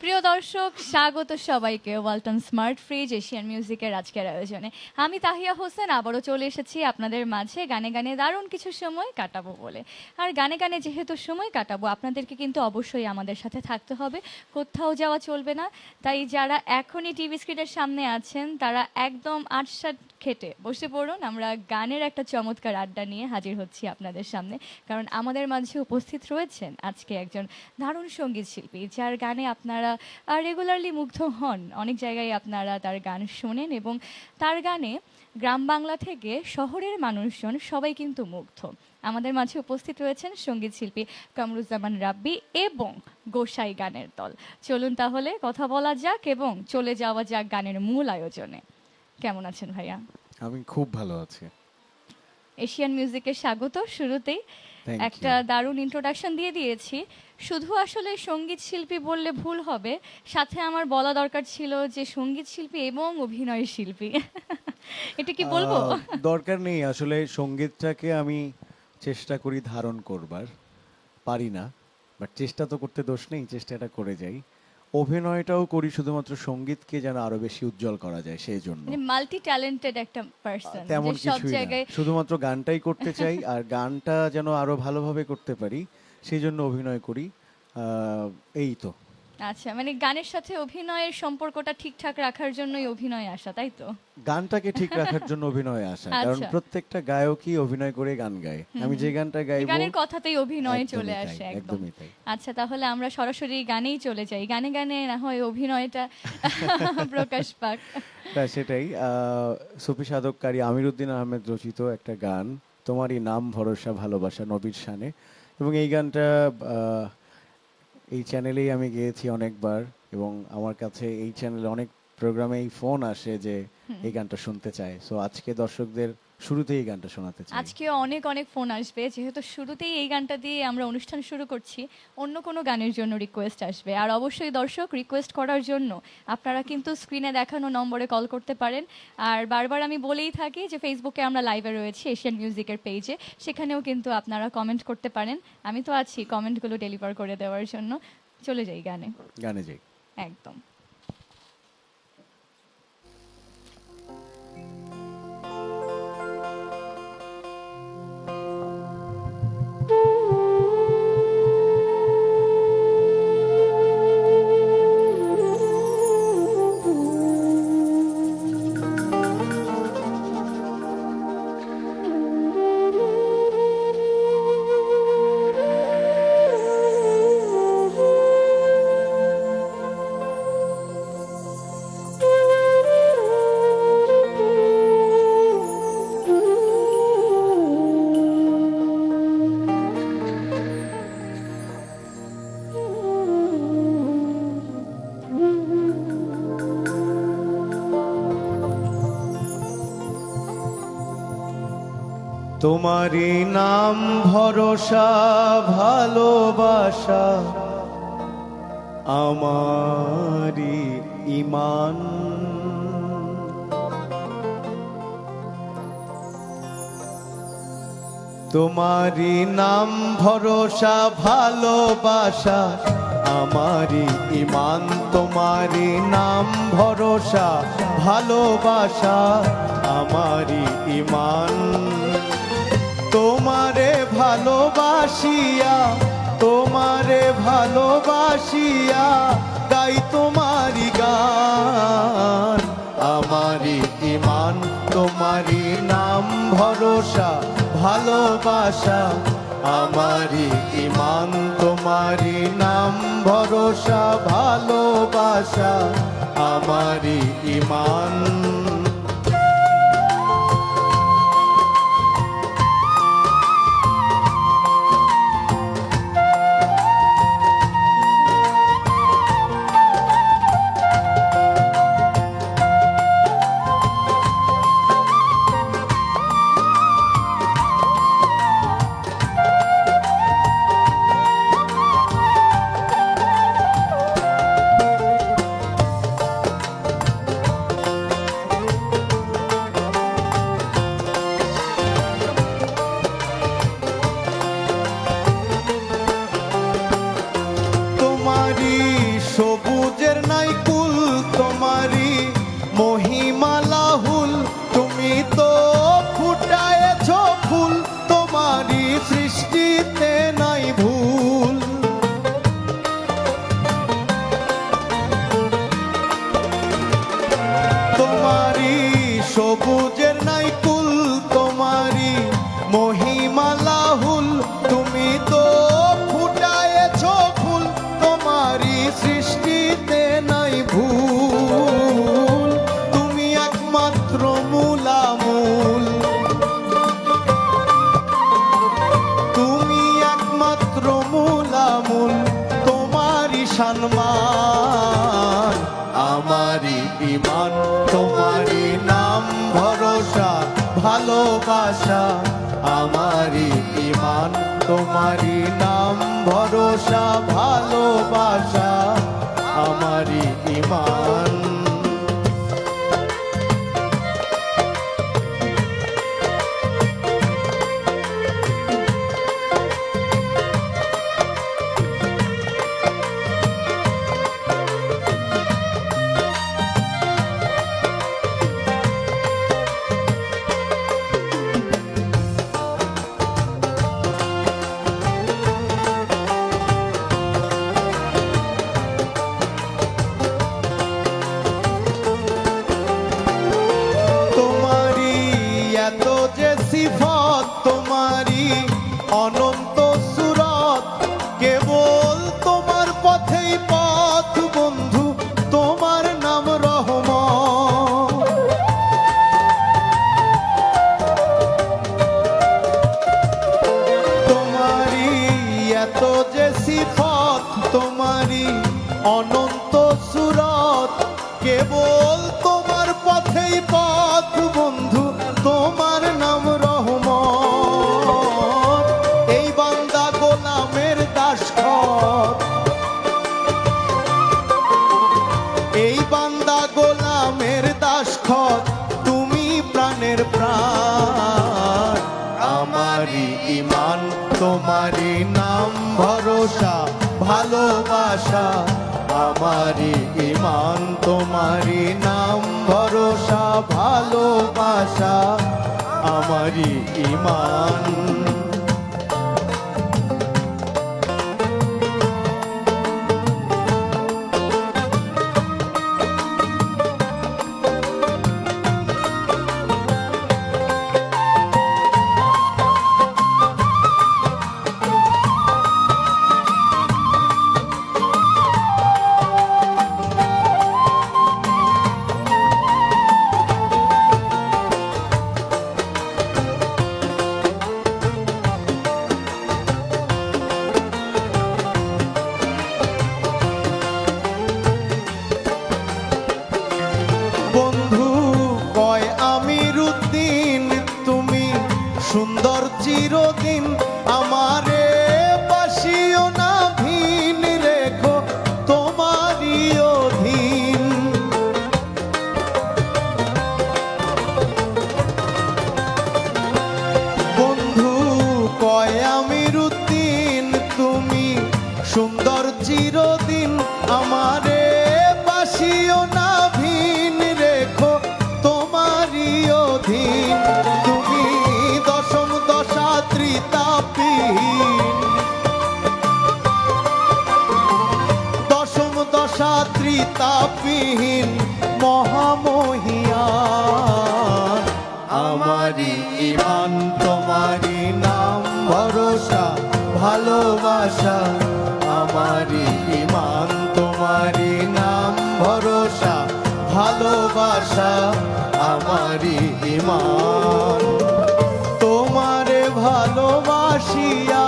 প্রিয় দর্শক, স্বাগত সবাইকে ওয়ালটন স্মার্ট ফ্রিজ এশিয়ান মিউজিকের আজকের আয়োজনে। আমি তাহিয়া হোসেন আবারও চলে এসেছি আপনাদের মাঝে গানে গানে দারুণ কিছু সময় কাটাবো বলে। আর গানে গানে যেহেতু সময় কাটাবো, আপনাদেরকে কিন্তু অবশ্যই আমাদের সাথে থাকতে হবে, কোথাও যাওয়া চলবে না। তাই যারা এখনই টিভি স্ক্রিনের সামনে আছেন তারা একদম আটসাট খেটে বসে পড়ুন, আমরা গানের একটা চমৎকার আড্ডা নিয়ে হাজির হচ্ছি আপনাদের সামনে। কারণ আমাদের মাঝে উপস্থিত রয়েছেন আজকে একজন দারুণ সঙ্গীত শিল্পী, যার গানে আপনারা রেগুলারলি মুগ্ধ হন। অনেক জায়গায় আপনারা তার গান শোনেন এবং তার গানে গ্রাম বাংলা থেকে শহরের মানুষজন সবাই কিন্তু মুগ্ধ। আমাদের মাঝে উপস্থিত রয়েছেন সঙ্গীত শিল্পী কামরুজ্জামান রাব্বি এবং গোসাই গানের দল। চলুন তাহলে কথা বলা যাক এবং চলে যাওয়া যাক গানের মূল আয়োজনে। কেমন আছেন ভাইয়া? আমি খুব ভালো আছি। এশিয়ান মিউজিকে স্বাগত। শুরুতেই Thank একটা you. দারুণ ইন্ট্রোডাকশন দিয়ে দিয়েছি। শুধু আসলে সঙ্গীত শিল্পী বললে ভুল হবে, সাথে আমার বলা দরকার ছিল যে সঙ্গীত শিল্পী এবং অভিনয় শিল্পী। এটা কি বলবো? দরকার নেই, আসলে সঙ্গীতটাকে আমি চেষ্টা করি ধারণ করবার, পারি না, বাট চেষ্টা তো করতে দোষ নেই, চেষ্টাটা করে যাই। অভিনয়টাও করি শুধুমাত্র সঙ্গীতকে যেন আরো বেশি উজ্জ্বল করা যায় সেই জন্য। মানে মাল্টি ট্যালেন্টেড একটা পার্সন, তেমন যে সব কিছুই না, জায়গায়। শুধুমাত্র গানটাই করতে চাই আর গানটা যেন আরো ভালোভাবে করতে পারি সেই জন্য অভিনয় করি। এই তো। আচ্ছা, মানে গানের সাথে অভিনয়ের সম্পর্কটা ঠিকঠাক রাখার জন্যই অভিনয় আসা, তাই তো? গানটাকে ঠিক রাখার জন্য অভিনয়ে আসা, কারণ আচ্ছা। প্রত্যেকটা গায়কই অভিনয় করে গান গায়। আমি যে গানটা এই গাইবো গানের কথাতেই অভিনয়ে একদমই চলে তাই, আসে একদম। একদমই তাই। আচ্ছা, তাহলে আমরা সরাসরি গানেই চলে যাই, গানে গানে না হয় অভিনয়টা প্রকাশ পাক। তা সেটাই। সুফি সাধককারী আমিরুদ্দিন আহমেদ রচিত একটা গান, তোমারই নাম ভরসা ভালোবাসা, নবীর শানে। এবং এই গানটা আহ, এই চ্যানেলেই আমি গেয়েছি অনেকবার এবং আমার কাছে এই চ্যানেলে অনেক প্রোগ্রামে এই ফোন আসে যে এই গানটা শুনতে চায়। সো আজকে দর্শকদের শুরুতেই এই গানটা শোনাতে চাই। আজকে অনেক অনেক ফোন আসবে, যেহেতু শুরুতেই এই গানটা দিয়ে আমরা অনুষ্ঠান শুরু করছি। অন্য কোনো গানের জন্য রিকোয়েস্ট আসবে, আর অবশ্যই দর্শক রিকোয়েস্ট করার জন্য আপনারা কিন্তু স্ক্রিনে দেখানো নম্বরে কল করতে পারেন। আর বারবার আমি বলেই থাকি যে ফেসবুকে আমরা লাইভে রয়েছি এশিয়ান মিউজিকের পেজে, সেখানেও কিন্তু আপনারা কমেন্ট করতে পারেন। আমি তো আছি কমেন্টগুলো ডেলিভার করে দেওয়ার জন্য। চলে যাই গানে। গানে যাই। একদম। তোমারই নাম ভরসা ভালোবাসা, আমারি ইমান। তোমারই নাম ভরসা ভালোবাসা, আমারি ইমান। তোমারই নাম ভরসা ভালোবাসা, আমারি ইমান। তোমারে ভালোবাসিয়া, তোমারে ভালোবাসিয়া গাই তোমারি গান। আমারি ইমান, তোমারি নাম ভরসা ভালোবাসা, আমারি ইমান। তোমারি নাম ভরসা ভালোবাসা, আমারি ইমান। সবুজের নাই কুল, তোমারই মহিমা লাহুল, তুমি তো ফুটায়েছ ফুল, তোমারই সৃষ্টিতে নাই ভুল। তোমারই সবুজের নাই কুল, তোমারই মহিমা লাহুল, তুমি তো ফুটায়েছ ফুল, তোমারই সৃষ্টিতে নাই ভুল। তুমি একমাত্র মূলামূল, তুমি একমাত্র মূলামূল, তোমারই সম্মান আমারই ইমান, তোমারই নাম ভরসা ভালোবাসা, আমারই ইমান, তোমারই নাম ভরসা ভালোবাসা, আমারই ইমান। এত যে সিফত, তোমারই অনন্ত সুরত, কেবল তোমার পথেই পথ বন্ধু, তোমার নাম রহমত। তোমারই এত যে সিফত, তোমারই অনন্ত সুরত, কেবল তোমার পথেই পথ বন্ধু, তোমার নাম রহমত। এই বান্দা গোলামের দাসখত, এই বান্দা গোলামের দাসখত, তুমি প্রাণের প্রাণ আমারই ইমান, তোমারই নাম ভরসা ভালোবাসা, আমারই ইমান, তোমারই নাম ভরসা ভালোবাসা, আমারই ইমান। সুন্দর চিরদিন আমারে বাসিও না ভিন, রেখো তোমারই অধীন। বন্ধু কয় আমিরুদ্দিন, তুমি সুন্দর চিরদিন আমারে বাসিও না ভিন, রেখো তোমারই অধীন। তুমি দশম দশা ত্রিতাপহীন, দশম দশা ত্রিতাপহীন মহামহিয়ান। আমারই ইমান, তোমারই নাম ভরসা ভালোবাসা, আমারই ইমান, তোমারই নাম ভরসা ভালোবাসা, আমারই ইমান। তোমারে ভালোবাসিয়া,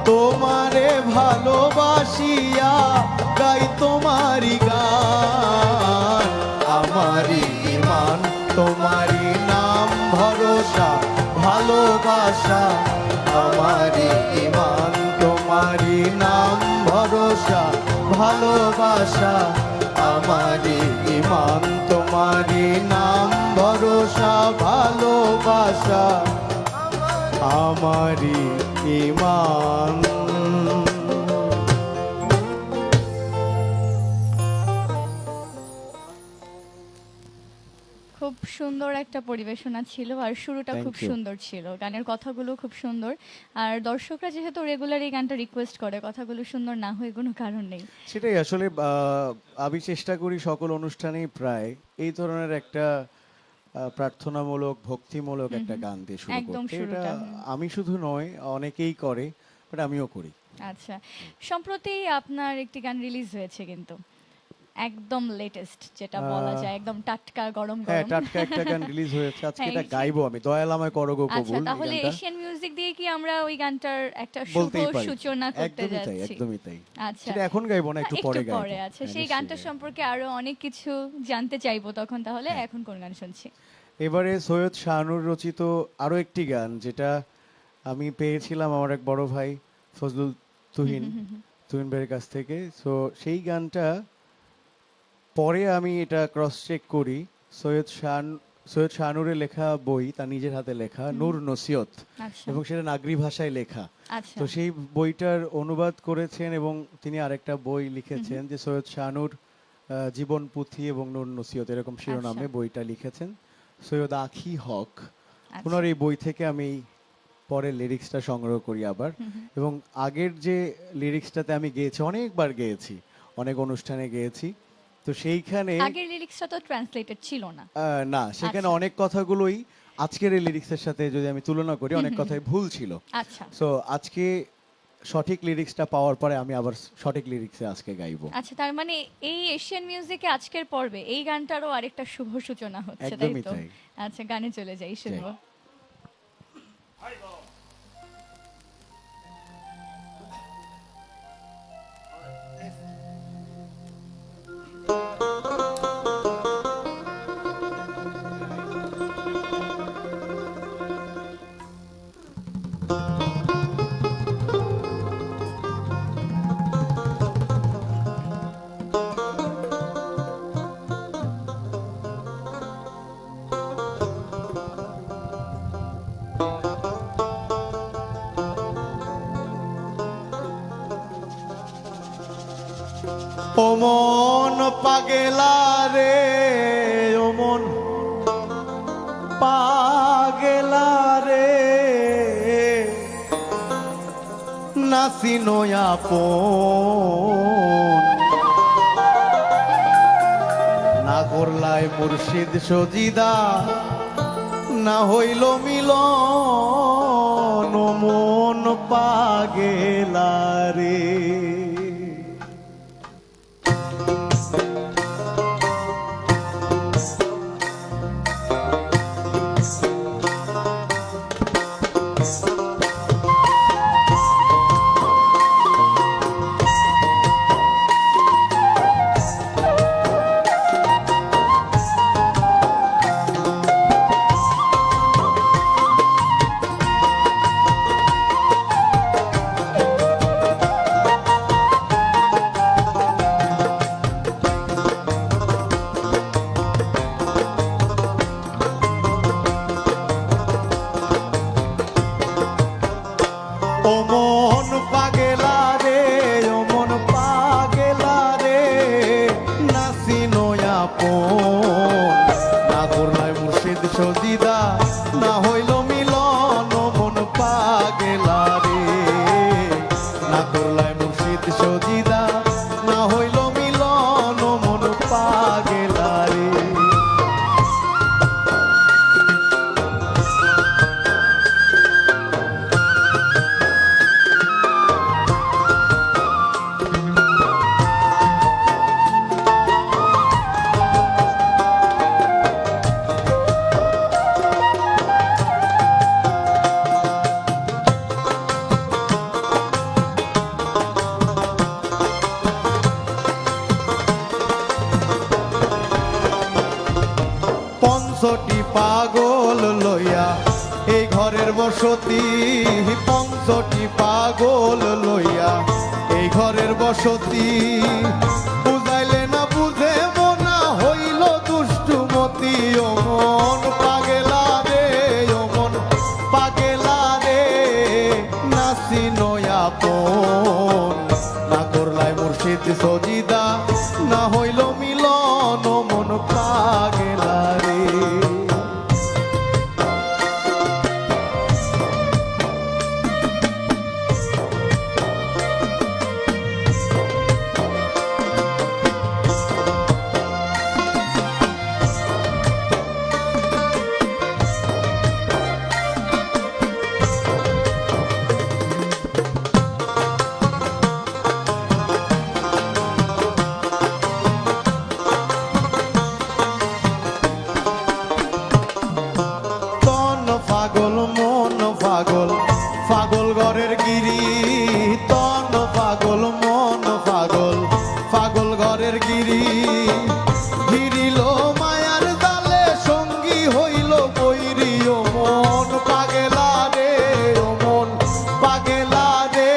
তোমারে ভালোবাসিয়া গাই তোমারই গান। আমারই ইমান, তোমারই নাম ভরসা ভালোবাসা, আমারই ইমান, তোমারই নাম ভরসা ভালোবাসা, আমারই ইমান, তোমারই নাম ভরসা ভালোবাসা, আমারই ইমান। খুব সুন্দর একটা পরিবেশনা ছিল, আর শুরুটা Thank খুব you. সুন্দর ছিল, গানের কথাগুলো খুব সুন্দর। আর দর্শকরা যেহেতু রেগুলার এই গানটা রিকোয়েস্ট করে, কথাগুলো সুন্দর না হয়ে কোনো কারণ নেই। সেটাই আসলে আমি চেষ্টা করি সকল অনুষ্ঠানেই প্রায় এই ধরনের একটা প্রার্থনামূলক ভক্তিমূলক একটা গান দিয়ে শুরু একদম করতে। এটা শুরুটা, আমি শুধু নয়, অনেকেই করে, বাট আমিও করি। আচ্ছা, সম্প্রতি আপনার একটি গান রিলিজ হয়েছে কিন্তু, একদম লেটেস্ট যেটা বলা আহ, যায়, একদম টাটকা গরম হ্যাঁ, গরম। টাটকা একটা গান রিলিজ হয়েছে আজকে, হ্যাঁ, এটা গাইবো আমি, দয়াল আমায় করো গো আচ্ছা, কবুল। এই তাহলে গানটা এশিয়ান মিউজিক দিয়ে কি আমরা ওই গানটার একটা শুভ বলতেই পারি। সূচনা করতে একদমই তাই, যাচ্ছি? একদমই তাই। আচ্ছা, সেটা এখন গাইবো না, একটু পরে গাইবো। আচ্ছা, হ্যাঁ, সেই নিশ্চয়ই গানটা গাইবো। সম্পর্কে আরো অনেক কিছু জানতে চাইবো তখন। তাহলে হ্যাঁ। এখন কোন গান শুনছি? এবারে সৈয়দ শাহনুর রচিত আরো একটি গান, যেটা আমি পেয়েছিলাম আমার এক বড় ভাই ফজলুল তুহিন তুহিন ভাইয়ের কাছ থেকে। সো সেই গানটা পরে আমি এটা ক্রস চেক করি। সৈয়দ শাহনুরের লেখা বই, তার নিজের হাতে লেখা, নূর নসিহত, আচ্ছা, এবং সেটা নাগরি ভাষায় লেখা। আচ্ছা, তো সেই বইটার অনুবাদ করেছেন, এবং তিনি আরেকটা বই লিখেছেন যে সৈয়দ শাহনুর জীবন পুঁথি এবং নূর নসিহত, এরকম শিরোনামে আচ্ছা। বইটা লিখেছেন সৈয়দ আখি হক। আচ্ছা। ওনার এই বই থেকে আমি পরে লিরিক্সটা সংগ্রহ করি আবার, এবং আগের যে লিরিক্সটাতে আমি গেয়েছি, অনেকবার গেয়েছি, অনেক অনুষ্ঠানে গেয়েছি। তো সেইখানে আগের লিরিক্সটা তো ট্রান্সলেটেড ছিল না। না, সেখানে আচ্ছা। অনেক কথাগুলোই আজকের এই লিরিক্সের সাথে যদি আমি তুলনা করি, অনেক কথাই ভুল ছিল। আচ্ছা, সো আজকে সঠিক লিরিক্সটা পাওয়ার পরে আমি আবার সঠিক লিরিক্সে আজকে গাইবো। আচ্ছা, তার মানে এই এশিয়ান মিউজিকে আজকের পর্বে এই গানটারও আরেকটা শুভ সূচনা হচ্ছে, তাই একদমই তো? তাই। আচ্ছা, গানে চলে যাই, শুনবো। ও মন পাগেলা রে, ও মন পাগেলা রে, নাসি নয়াপন, না করলাই মুর্শিদ সজিদা, না হইল মিলন, ও মন পাগেলা রে। ও মন পাগেলা রে, ও মন পাগেলা রে, নাসি নয়াপন, না করলাই মুর্শিদ সজিদা, না হইল মিলন, ও মন পাগেলা রে, না করলাই মুর্শিদ সজিদা, না হইল মিলন, ও মন পাগেলা রে। পঞ্চটি পাগল লইয়া এই ঘরের বসতি, পঞ্চটি পাগল লইয়া এই ঘরের বসতি, বুঝাইলে না বুঝে মনা হইল দুষ্টুমতি, ও মন পাগেলা রে, ও মন পাগেলা রে, নাসি নয়াপন, না করলাই মুর্শিদ সজিদা, না হইল মিলন, ও মন পাগেলা রে। গিরি ঘিরিল মায়ার জালে সঙ্গী হইল বৈরী ও মন পাগেলা রে ও মন পাগেলা রে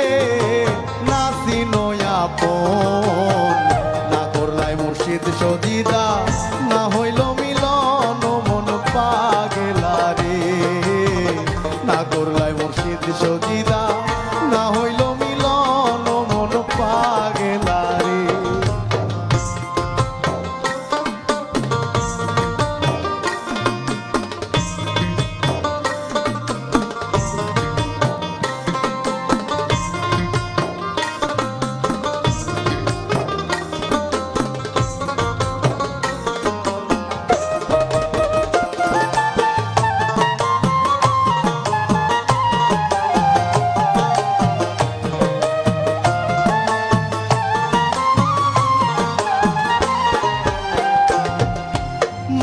নাসি নয়াপন না করলাই মুর্শিদ সজিদা না হইল মিলন ও মন পাগেলা রে না করলাই মুর্শিদ সজিদা না হইল মিলন ও মন পাগেলা রে।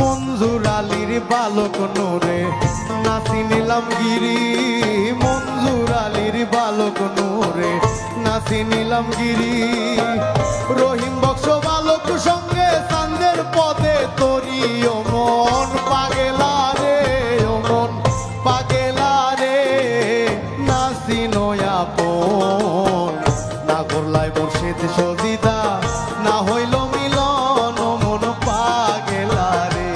মঞ্জুর আলীর বালক নূরে নাচি নিলাম গিরি মঞ্জুর আলীর বালক নূরে নাচি নিলাম গিরি রহিম বক্স বালক সঙ্গে চান্দের পদে তরি ও মন পাগেলা রে ও মন পাগেলা রে নাচি নয়াপন না করলাই মুর্শিদ সজিদা না হইল মিলন ও মন পাগেলা রে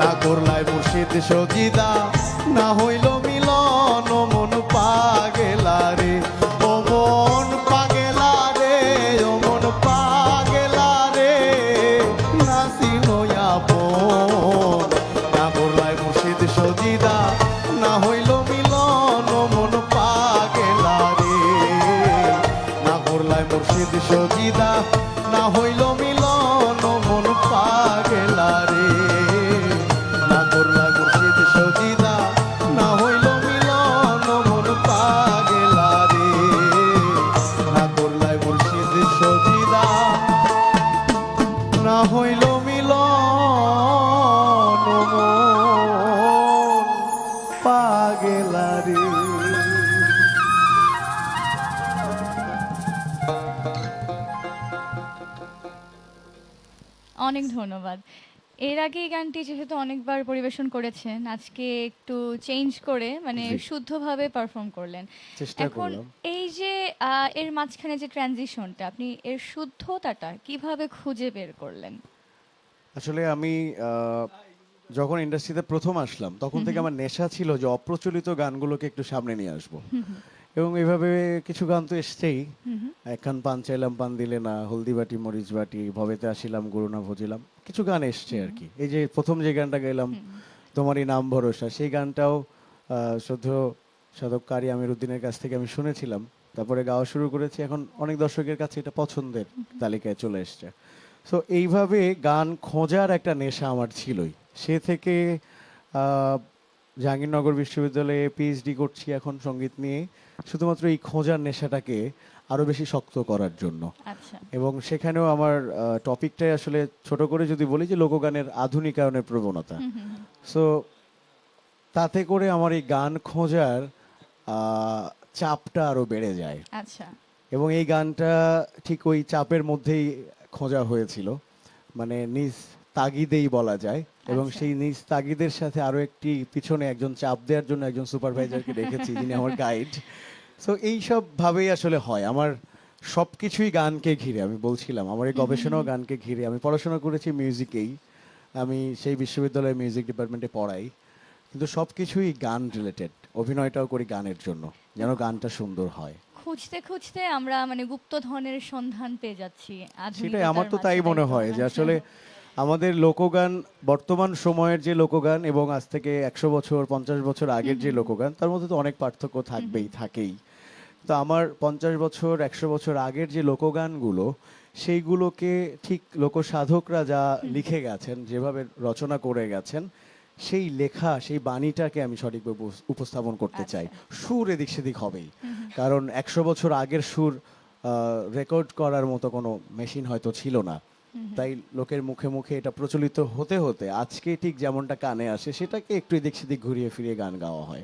না করলাই মুর্শিদ সজিদা না হইল মিলন ও মন পাগেলা রে ও মন পাগেলা রে ও মন পাগেলা রে নাসি নয়াপন না করলাই মুর্শিদ সজিদা না হইল মিলন ও মন পাগেলা রে না করলাই মুর্শিদ সজিদা না হইল মিলন ও মন পাগেলা রে না করলাই মুর্শিদ সজিদা না হইল মিলন ও মন পাগেলা রে না করলাই মুর্শিদ সজিদা না হইল মিলন ও মন পাগেলা রে। অনেক ধন্যবাদ। এর আগে এই গানটি যেহেতু অনেকবার পরিবেশন করেছেন, আজকে একটু চেঞ্জ করে মানে জি। শুদ্ধভাবে পারফর্ম করলেন। চেষ্টা এখন করলাম। এই যে এর মাঝখানে যে ট্রানজিশনটা, আপনি এর শুদ্ধতাটা কিভাবে খুঁজে বের করলেন? আসলে আমি যখন ইন্ডাস্ট্রিতে প্রথম আসলাম তখন থেকে আমার নেশা ছিল যে অপ্রচলিত গানগুলোকে একটু সামনে নিয়ে আসব এবং এইভাবে কিছু গান তো এসছেই। একখান পান চাইলাম পান দিলে না, হলদিবাটি মরিচ বাটি, ভবেতে আসিলাম গুরুনা ভজিলাম, কিছু গান এসছে আর কি। এই যে প্রথম যে গানটা গাইলাম তোমারই নাম ভরসা, সেই গানটাও শ্রদ্ধেয় সাধককারী আমিরুদ্দিনের কাছ থেকে আমি শুনেছিলাম, তারপরে গাওয়া শুরু করেছি। এখন অনেক দর্শকের কাছে এটা পছন্দের তালিকায় চলে এসছে। সো এইভাবে গান খোঁজার একটা নেশা আমার ছিলই। সে থেকে জাহাঙ্গীরনগর বিশ্ববিদ্যালয়ে পিএইচডি করছি এখন সঙ্গীত নিয়ে, শুধুমাত্র এই খোঁজার নেশাটাকে আরো বেশি শক্ত করার জন্য। আচ্ছা, এবং সেখানেও আমার টপিকটাই আসলে ছোট করে যদি বলি যে লোকগানের আধুনিকায়নের প্রবণতা। সো তাতে করে আমার এই গান খোঁজার চাপটা আরো বেড়ে যায় আচ্ছা, এবং এই গানটা ঠিক ওই চাপের মধ্যেই খোঁজা হয়েছিল, মানে নিজ তাগিদেই বলা যায়। এবং আচ্ছা। সেই নিজ তাগিদের সাথে আরো একটি পিছনে একজন চাপ দেওয়ার জন্য একজন সুপারভাইজারকে রেখেছি যিনি আমার গাইড। সো এইসব ভাবেই আসলে হয় আমার সবকিছুই গানকে ঘিরে। আমি বলছিলাম আমার এই গবেষণাও গানকে ঘিরে। আমি পড়াশোনা করেছি মিউজিকেই, আমি সেই বিশ্ববিদ্যালয়ে মিউজিক ডিপার্টমেন্টে পড়াই, কিন্তু সবকিছুই গান রিলেটেড। অভিনয়টাও করি গানের জন্য, যেন গানটা সুন্দর হয়। খুঁজতে খুঁজতে আমরা মানে গুপ্তধনের সন্ধান পেয়ে যাচ্ছি সেটাই আমার তো আধুনিকতার তাই মাঝে, মনে তাই তো? হয় যে আচ্ছা। আসলে আমাদের লোকগান, বর্তমান সময়ের যে লোকগান এবং আজ থেকে 100 বছর 50 বছর আগের যে লোকগান, তার মধ্যে তো অনেক পার্থক্য থাকেই। তো আমার 50 বছর 100 বছর আগের যে লোকগানগুলো, সেইগুলোকে ঠিক লোকসাধকরা যা লিখে গেছেন, যেভাবে রচনা করে গেছেন, সেই লেখা সেই বাণীটাকে আমি সঠিকভাবে উপস্থাপন করতে চাই। সুর এদিক সেদিক হবেই, কারণ 100 বছর আগের সুর রেকর্ড করার মতো কোনো মেশিন হয়তো ছিল না। তাই লোকের মুখে মুখে এটা প্রচলিত হতে হতে আজকে ঠিক যেমনটা কানে আসে সেটাকে একটু এদিক সেদিক ঘুরিয়ে ফিরিয়ে গান গাওয়া হয়।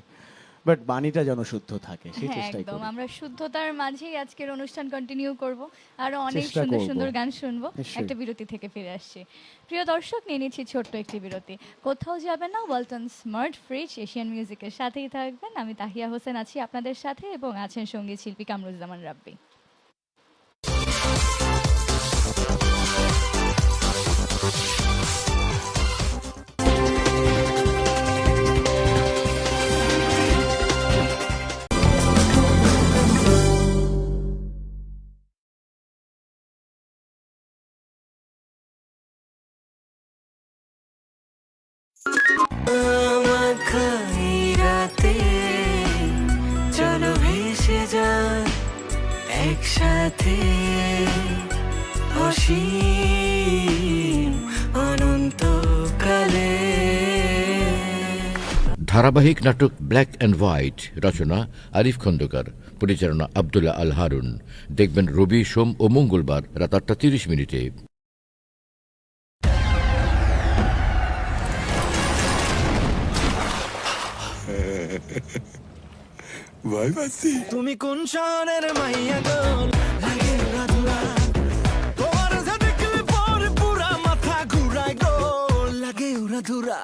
বাট বাণীটা যেন শুদ্ধ থাকে সেই হ্যাঁ চেষ্টাই একদম করি। আমরা শুদ্ধতার মাঝেই আজকের অনুষ্ঠান কন্টিনিউ করব, আরো অনেক চেষ্টা সুন্দর করব। সুন্দর গান শুনবো। নিশ্চয়ই। একটা বিরতি থেকে ফিরে আসছি। প্রিয় দর্শক, নিয়ে নিচ্ছি ছোট্ট একটি বিরতি। কোথাও যাবেন না, ওয়ালটন স্মার্ট ফ্রিজ এশিয়ান মিউজিকের সাথেই থাকবেন। আমি তাহিয়া হোসেন আছি আপনাদের সাথে এবং আছেন সঙ্গীত শিল্পী কামরুজ্জামান রাব্বি। রাতে চলো ভেসে যাই একসাথে অসীম অনন্তকালে। ধারাবাহিক নাটক ব্ল্যাক অ্যান্ড হোয়াইট, রচনা আরিফ খন্দকার, পরিচালনা আব্দুল্লাহ আল হারুন। দেখবেন রবি, সোম ও মঙ্গলবার রাত 8:30। ভয় পাচ্ছি। তুমি কোন শহরের মাইয়া গো, লাগে রাধুরা তোমার যা দেখলে পরে পুরা মাথা ঘুরায় গো, লাগে রাধুরা।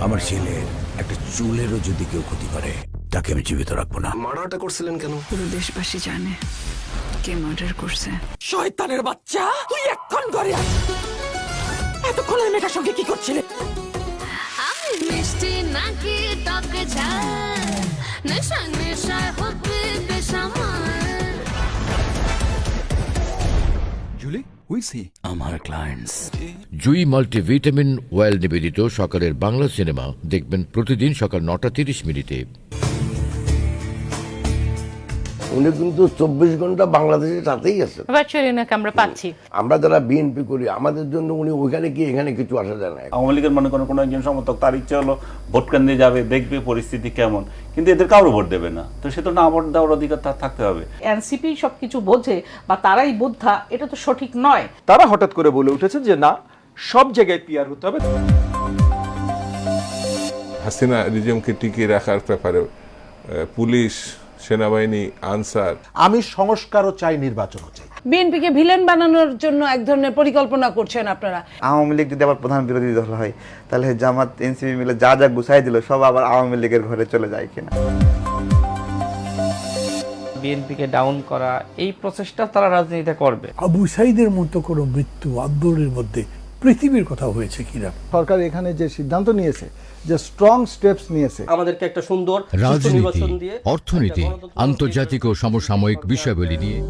আমার ছেলে একটা চুলেরও যদি কেউ ক্ষতি করে তাকে আমি জীবিত রাখবো না। মার্ডারটা করছিলেন কেন? পুরো দেশবাসী জানে কে মার্ডার করছে। শয়তানের বাচ্চা, তুই এখন ঘরে আয়। এতক্ষণ ওই মেয়েটার সঙ্গে কি করছিলে? আমি মিষ্টি নাকি টক ঝাল, নেশা নেশায় হবে বেসামাল। জুলি, উই সি আমার ক্লায়েন্টস। জুই মাল্টিভিটামিন ওয়েল নিবেদিত সকালের বাংলা সিনেমা দেখবেন প্রতিদিন সকাল 9:30। উনি কিন্তু 24 ঘন্টা বাংলাদেশের সাথেই আছেন। ভার্চুয়ালি নাকি আমরা পাচ্ছি। আমরা যারা বিএনপি করি আমাদের জন্য উনি ওইখানে কি এখানে কিছু আসা যায় না। আওয়ামী লীগের মনে করেন কোনো একজন সমর্থক তার ইচ্ছে হলো ভোট কেন্দ্রে যাবে, দেখবে পরিস্থিতি কেমন, কিন্তু এদের কারো ভোট দেবে না, তো সে তো না ভোট দেওয়ার অধিকার তার থাকতে হবে। এনসিপি সবকিছু বোঝে বা তারাই বোদ্ধা, এটা তো সঠিক নয়। তারা হঠাৎ করে বলে উঠেছেন যে না, সব জায়গায় পিআর হতে হবে। হাসিনা রিজিমকে টিকিয়ে রাখার ব্যাপারে পুলিশ, সেনাবাহিনী, আনসার। আমি সংস্কারও চাই, নির্বাচনও চাই। বিএনপিকে ভিলেন বানানোর জন্য এক ধরনের পরিকল্পনা করছেন আপনারা। আওয়ামী লীগ যদি আবার প্রধান বিরোধী দল হয়, তাহলে জামাত এনসিপি মিলে যা যা গুছাই দিল সব আবার আওয়ামী লীগের ঘরে চলে যায় কিনা। বিএনপিকে ডাউন করা, এই প্রচেষ্টা তারা রাজনীতিতে করবে। আবু সাইদের মতো কোনো মৃত্যু আন্দোলনের মধ্যে পৃথিবীর কথা হয়েছে কিনা। সরকার এখানে যে সিদ্ধান্ত নিয়েছে, যে স্ট্রং স্টেপস নিয়েছে, আমাদেরকে একটা সুন্দর রাজনীতি, অর্থনীতি, আন্তর্জাতিক ও সমসাময়িক বিষয়াবলী নিয়ে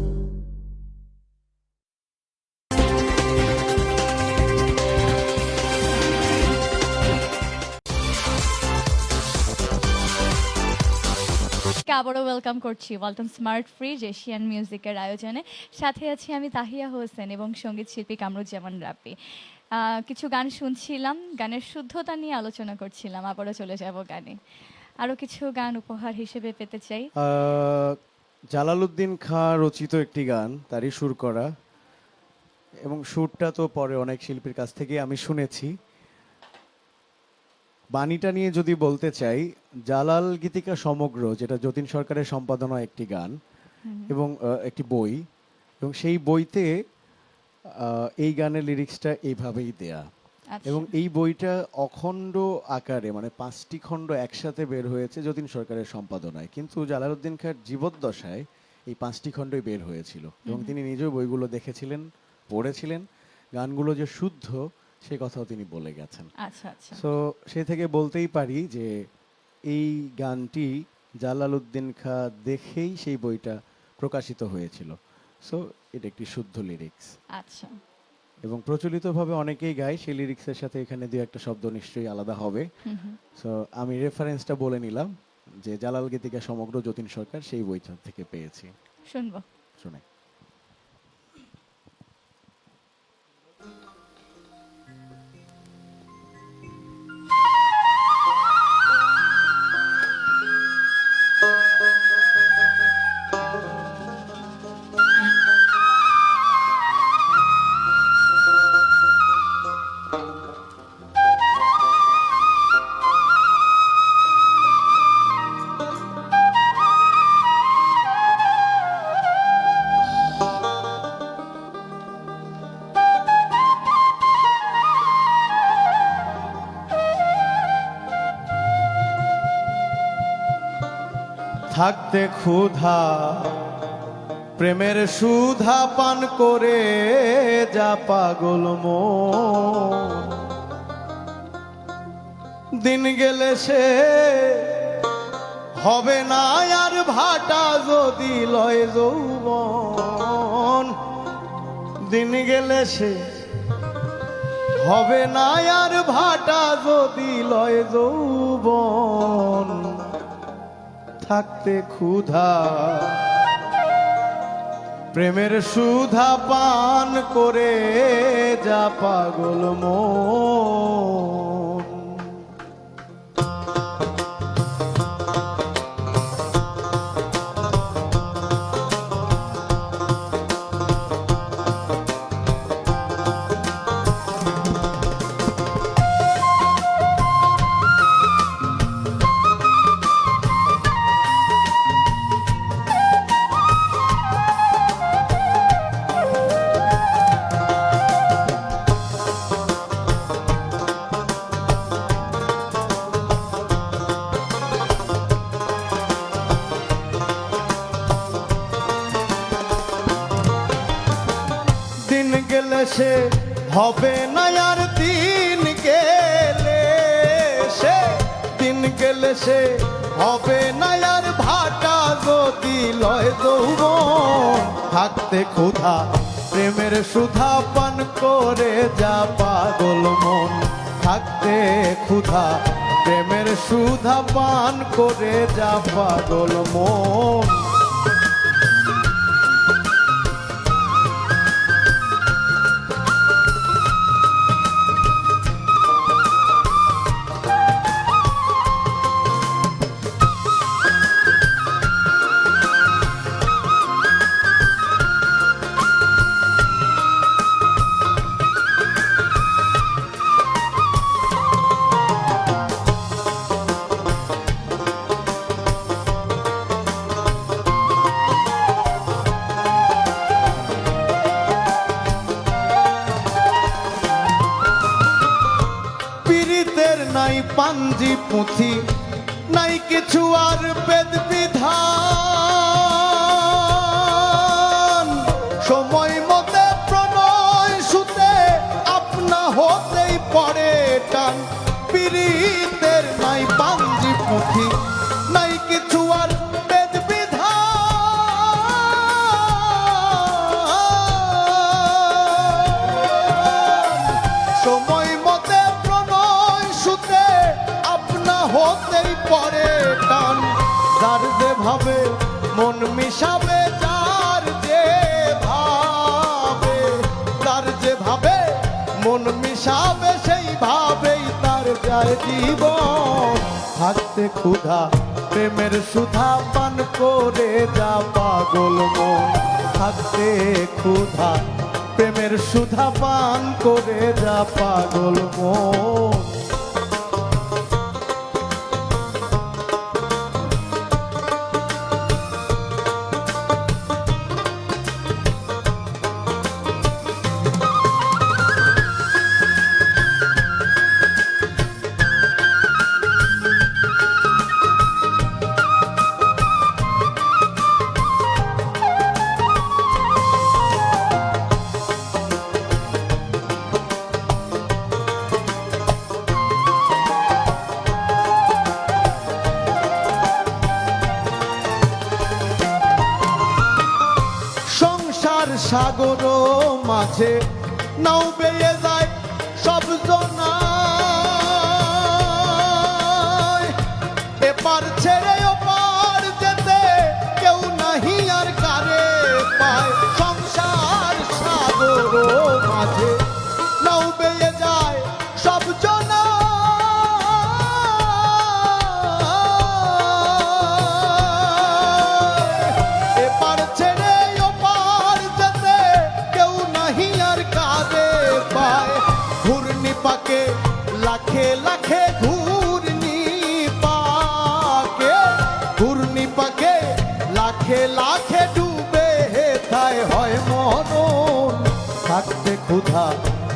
আবারও ওয়েলকাম করছি ওয়ালটন স্মার্ট ফ্রিজ এশিয়ান মিউজিকের আয়োজনে। সাথে আছি আমি তাহিয়া হোসেন এবং সঙ্গীত শিল্পী কামরুজ্জামান রাব্বি। কিছু গান শুনছিলাম, গানের শুদ্ধতা নিয়ে আলোচনা করছিলাম। আবারও চলে যাব গানে। আরও কিছু গান উপহার হিসেবে পেতে চাই। জালালউদ্দিন খাঁ রচিত একটি গান, তারই সুর করা, এবং সুরটা তো পরে অনেক শিল্পীর কাছ থেকে আমি শুনেছি। বাণীটা নিয়ে যদি বলতে চাই, জালাল গীতিকা সমগ্র, যেটা যতীন সরকারের সম্পাদনা একটি গান এবং একটি বই, এবং সেই বইতে এই গানের লিরিক্সটা এইভাবেই দেয়া। এবং এই বইটা অখণ্ড আকারে, মানে 5টি খণ্ড একসাথে বের হয়েছে যতীন সরকারের সম্পাদনায়, কিন্তু জালালউদ্দিন খাঁর জীবদ্দশায় এই 5টি খণ্ডই বের হয়েছিল এবং তিনি নিজেও বইগুলো দেখেছিলেন, পড়েছিলেন। গানগুলো যে শুদ্ধ সে কথাও তিনি বলে গেছেন। সো সে থেকে বলতেই পারি যে এই গানটি জালালউদ্দিন খাঁ দেখেই সেই বইটা প্রকাশিত হয়েছিল। সো এটা একটি শুদ্ধ লিরিক্স। আচ্ছা। এবং প্রচলিতভাবে অনেকেই গায়, সেই লিরিক্সের সাথে এখানে দুই একটা শব্দ নিশ্চয়ই আলাদা হবে। সো আমি রেফারেন্সটা বলে নিলাম যে জালাল গীতিকা সমগ্র যতীন সরকার, সেই বইটা থেকে পেয়েছি। শুনবো, শুনে। থাকতে ক্ষুধা প্রেমের সুধা পান করে যা পাগল মন দিন গেলে সে হবে না আর ভাটা যদি লয় যৌবন দিন গেলে সে হবে না আর ভাটা যদি লয় যৌবন থাকতে ক্ষুধা প্রেমের সুধা পান করে যা পাগল মন দিন গেলে সে হবে না আর দিন গেলে সে দিন গেলে সে হবে না আর ভাটা যদি লয় যৌবন থাকতে ক্ষুধা প্রেমের সুধা পান করে যা পাগল মন থাকতে ক্ষুধা প্রেমের সুধা পান করে যা পাগল মন নাই পাঞ্জি পুঁথি নাই কিছু আর বেদ বিধান সময় মতে প্রণয় সুতে আপনা হতেই পড়ে টান পীড়িতের নাই পাঞ্জি পুঁথি নাই কিছু আর বেদ বিধান সময় মতে হতেই পরে টান যার যে ভাবে মন মিশাবে যার যে ভাবে মন মিশাবে সেই ভাবেই তার যায় জীবন থাকতে ক্ষুধা প্রেমের সুধা পান করে যা পাগল মন থাকতে ক্ষুধা প্রেমের সুধা পান করে যা পাগল মন সাগর মাঝে নাও বেয়ে যায় সব জনা এপার ছেড়ে ওপার যেতে কেউ নাহি আর কারে পায় সংসার সাগর মাঝে নাও বেয়ে যায় সব জনা এপার ছেড়ে ঘূর্ণি পাকে লাখে লাখে ঘূর্ণি পাকে লাখে লাখে ডুবে হেথায় হয় মরণ থাকতে ক্ষুধা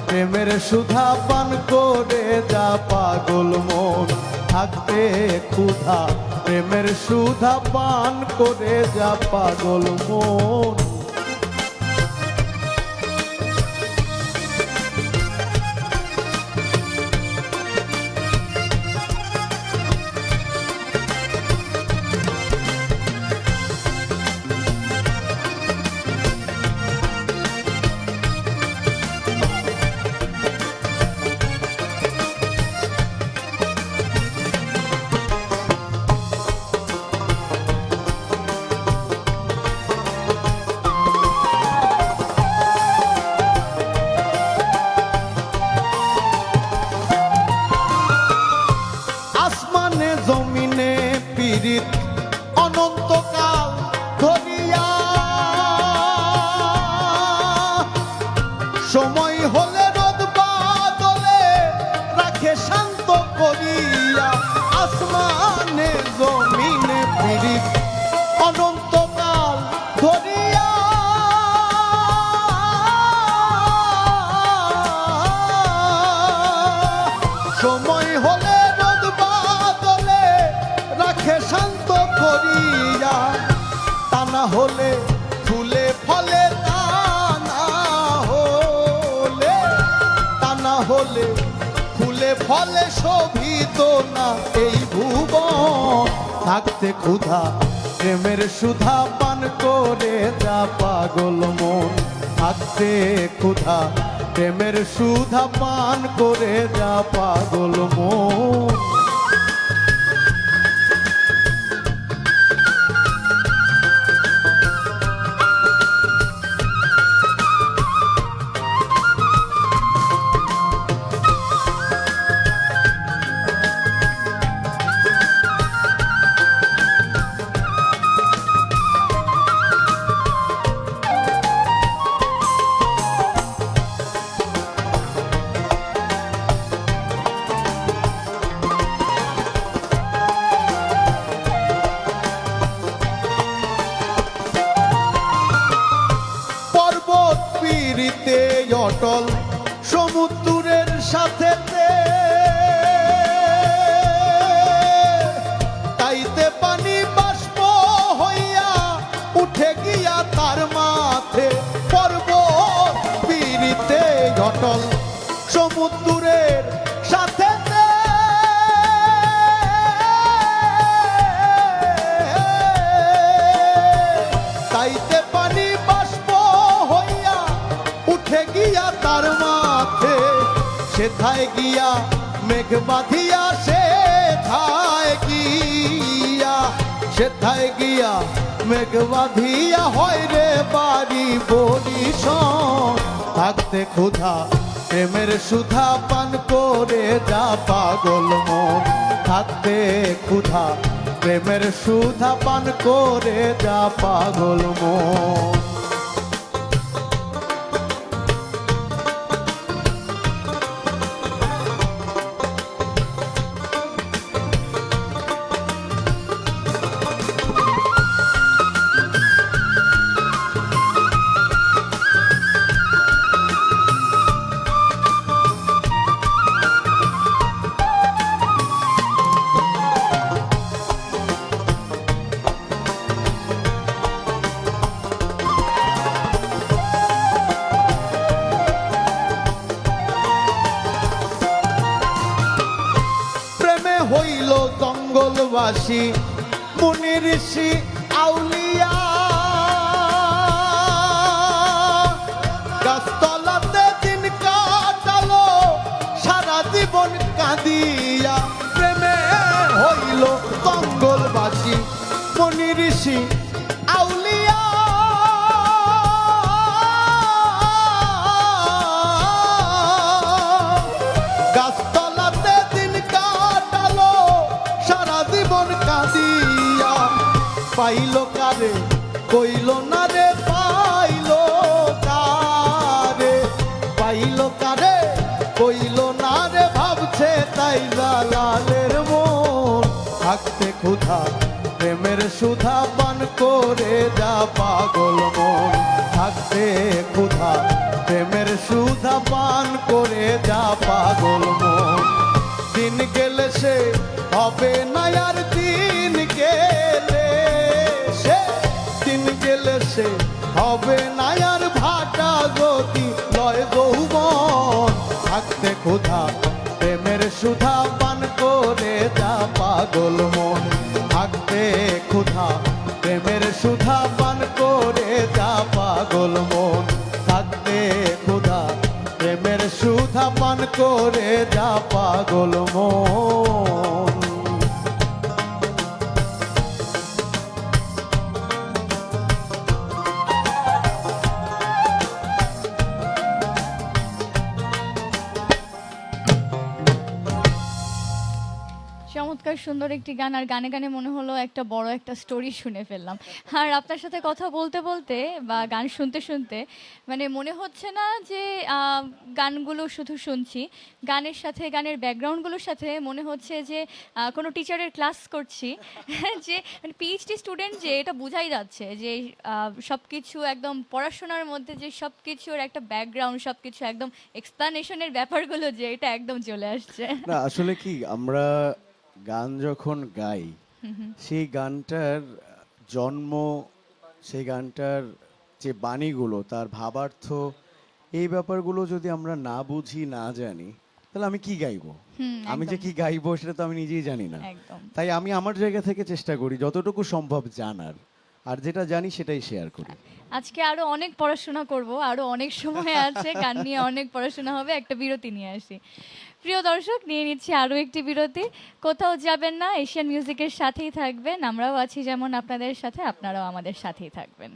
প্রেমের সুধা পান করে যা পাগল মন থাকতে ক্ষুধা প্রেমের সুধা পান করে যা পাগল মন। আসমানে জমিনে পীড়িত অনন্তকাল ধরিয়া, সময় হলে রোদ বাদলে রাখে শান্ত করিয়া। আসমানে জমিনে পীড়িত অনন্তকাল ধরিয়া, সময় হলে রোদ বাদলে রাখে শান্ত করিয়া। তা না হলে ফুলে ফলে, তা না হলে ফুলে ফলে শোভিত না এই ভুবন। থাকতে ক্ষুধা প্রেমের সুধা পান করে যা পাগল মন। থাকতে ক্ষুধা প্রেমের সুধা পান করে যা পাগল মন। পীড়িতে অটল সমুদ্রের সাথে, তাইতে পানি বাষ্প হইয়া উঠে গিয়া তার মাথে। পর্বত পীড়িতে অটল সমুদ্রের সাথে, তাইতে পানি বাষ্প হইয়া উঠে গিয়া তার মাথে। সেথায় গিয়া মেঘ বাঁধিয়া, সেথায় গিয়া মেঘ বাঁধিয়া হয় রে বাড়ি বরিশন। থাকতে ক্ষুধা প্রেমের সুধা পান করে যা পাগল মন। থাকতে ক্ষুধা প্রেমের সুধা পান করে যা পাগল মন। হইল জঙ্গলবাসী মুনি ঋষি আউলিয়া, গাছতলাতে দিন কাটালো সারা জীবন কাঁদিয়া। প্রেমে হইল জঙ্গলবাসী মুনি ঋষি আউলিয়া, গাছতলাতে দিন কাটালো সারা জীবন কাঁদিয়া। পাইল কারে কইল না রে, পাইল কারে কইল না রে, ভাবছে তাই লালের মন। থাকতে ক্ষুধা প্রেমের সুধা পান করে যা পাগল মন। থাকতে ক্ষুধা প্রেমের সুধা পান করে যা পাগল মন। দিন গেলে সে হবে না আর দিন গেলে সে দিন গেলে সে হবে না আর ভাটা গতি লয় যৌবন থাকতে ক্ষুধা প্রেমের সুধা পান করে যা পাগল মন থাকতে ক্ষুধা প্রেমের সুধা পান করে যা পাগল মন থাকতে ক্ষুধা প্রেমের সুধা পান করে যা পাগল মন। চমৎকার সুন্দর একটি গান, আর গানে গানে মনে হলো একটা বড় একটা স্টোরি শুনে ফেললাম। আর আপনার সাথে কথা বলতে বলতে বা গান শুনতে শুনতে মানে মনে হচ্ছে না যে গানগুলো শুধু শুনছি, গানের সাথে গানের ব্যাকগ্রাউন্ডগুলোর সাথে মনে হচ্ছে যে কোনো টিচারের ক্লাস করছি যে মানে পিএইচডি স্টুডেন্ট, যে এটা বোঝাই যাচ্ছে যে সব কিছু একদম পড়াশোনার মধ্যে যে সব কিছুর একটা ব্যাকগ্রাউন্ড, সব কিছু একদম এক্সপ্লানেশনের ব্যাপারগুলো যে এটা একদম চলে আসছে। না আসলে কি, আমরা গান যখন গাই সেই গানটার জন্ম, সেই গানটার যে বাণীগুলো, তার ভাবার্থ, এই ব্যাপারগুলো যদি আমরা না বুঝি, না জানি, তাহলে আমি কি গাইবো? আমি যে কি গাইবো সেটা তো আমি নিজেই জানি না। তাই আমি আমার জায়গা থেকে চেষ্টা করি যতটুকু সম্ভব জানার, আর যেটা জানি সেটাই শেয়ার করি। আজকে আরো অনেক পড়াশোনা করব, আরো অনেক সময় আছে, গান নিয়ে অনেক পড়াশোনা হবে। একটা বিরতি নিয়ে আসি। প্রিয় দর্শক, নিয়ে নিচ্ছি আরো একটি বিরতি। কোথাও যাবেন না, এশিয়ান মিউজিকের সাথেই থাকবেন। আমরাও আছি যেমন আপনাদের সাথে, আপনারাও আমাদের সাথেই থাকবেন।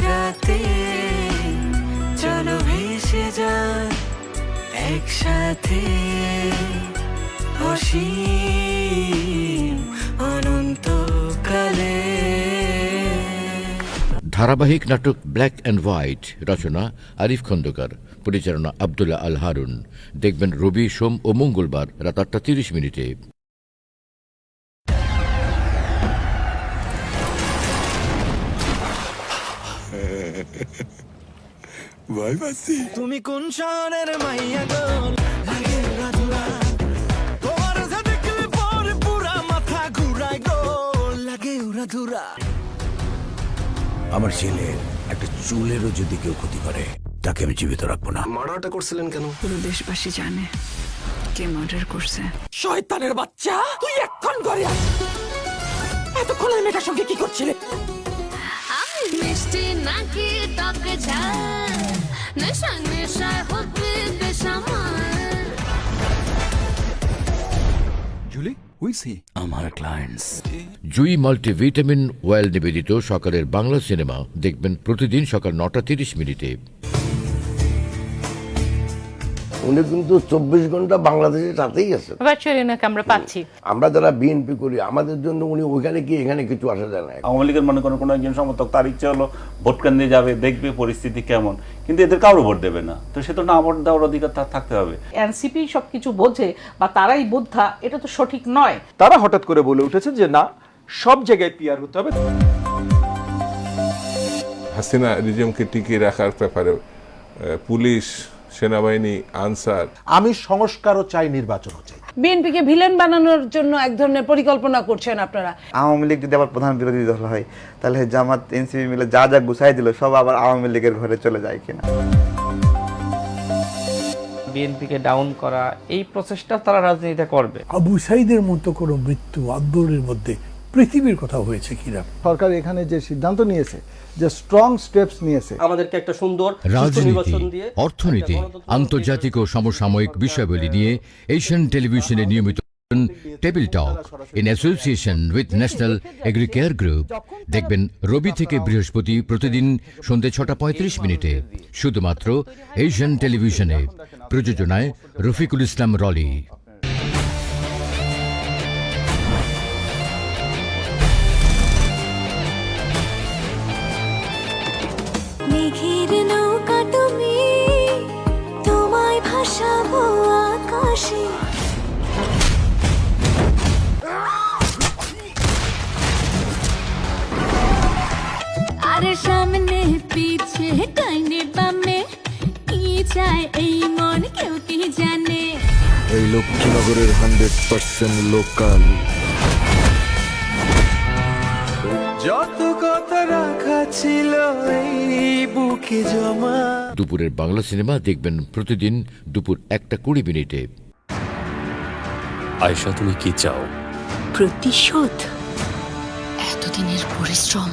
রাতে চলো ভেসে যা একসাথে অসীম অনন্তকালে। ধারাবাহিক নাটক ব্ল্যাক অ্যান্ড হোয়াইট, রচনা আরিফ খন্দকার, পরিচালনা আব্দুল্লাহ আল হারুন। দেখবেন রবি, সোম ও মঙ্গলবার রাত 8:30। তুমি কোন শহরের মাইয়া গো, লাগে রাধুরা তোমার যা দেখলে পরে পুরা মাথা ঘুরায় গো, লাগে রাধুরা। আমার ছেলের একটা চুলেরও যদি কেউ ক্ষতি করে, তাকে আমি জীবিত রাখবো না। মার্ডারটা করছিলেন কেন? পুরো দেশবাসী জানে কে মার্ডার করছে। শয়তানের বাচ্চা, তুই এক্ষণ ঘরে আয়। এতক্ষণ ওই মেয়েটার সঙ্গে কি করছিলে? আমি মিষ্টি নাকি টক ঝাল, নেশা নেশায় হতে বেসামাল। জুলি, হুই সি আমার ক্লায়েন্টস। জুই মাল্টিভিটামিন ওয়েল নিবেদিত সকালের বাংলা সিনেমা দেখবেন প্রতিদিন সকাল 9:30। উনি কিন্তু 24 ঘন্টা বাংলাদেশের সাথেই আছেন। আমরা পাচ্ছি। আমরা যারা বিএনপি করি, আমাদের জন্য উনি ওইখানে কি এখানে কিছু আসা যায় না। আওয়ামী লীগের মনে করেন কোনো একজন সমর্থক, তার ইচ্ছে হলো ভোট কেন্দ্রে যাবে, দেখবে পরিস্থিতি কেমন, কিন্তু এদের কারো ভোট দেবে না, তো সে তো না ভোট দেওয়ার অধিকার তার থাকতে হবে। এনসিপি সবকিছু বোঝে বা তারাই বোদ্ধা, এটা তো সঠিক নয়। তারা হঠাৎ করে বলে উঠেছে যে না, সব জায়গায় পিআর হতে হবে। হাসিনা রিজিমকে টিকিয়ে রাখার ব্যাপারে পুলিশ, সেনাবাহিনী, আনসার। আমি সংস্কারও চাই, নির্বাচনও চাই। বিএনপিকে ভিলেন বানানোর জন্য এক ধরনের পরিকল্পনা করছেন আপনারা। আওয়ামী লীগ যদি আবার প্রধান বিরোধী দল হয়, তাহলে জামাত এনসিপি মিলে যা যা গুছাই দিল সব আবার আওয়ামী লীগের ঘরে চলে যায় কিনা। বিএনপিকে ডাউন করা, এই প্রচেষ্টা তারা রাজনীতিতে করবে। আবু সাইদের মতো কোনো মৃত্যু আন্দোলনের মধ্যে পৃথিবীর কথা হয়েছে কিনা। সরকার এখানে যে সিদ্ধান্ত নিয়েছে, যে স্ট্রং স্টেপস নিয়েছে, আমাদেরকে একটা সুন্দর রাজনীতি, অর্থনীতি, আন্তর্জাতিক ও সমসাময়িক বিষয়াবলী নিয়ে এশিয়ান টেলিভিশনে নিয়মিত table talk in association with national Agricare group দেখবেন রবি থেকে বৃহস্পতি প্রতিদিন সন্ধ্যে 6:35 শুধুমাত্র এশিয়ান টেলিভিশনে। প্রযোজনায় রফিকুল ইসলাম রলি। লক্ষ্মীনগরের 100% লোকাল। যত কথা রাখা ছিল এই বুকে জমা। দুপুরের বাংলা সিনেমা দেখবেন প্রতিদিন দুপুর 1:20। আয়েশা, তুমি কি চাও? প্রতিশোধ। এতদিনের পরিশ্রম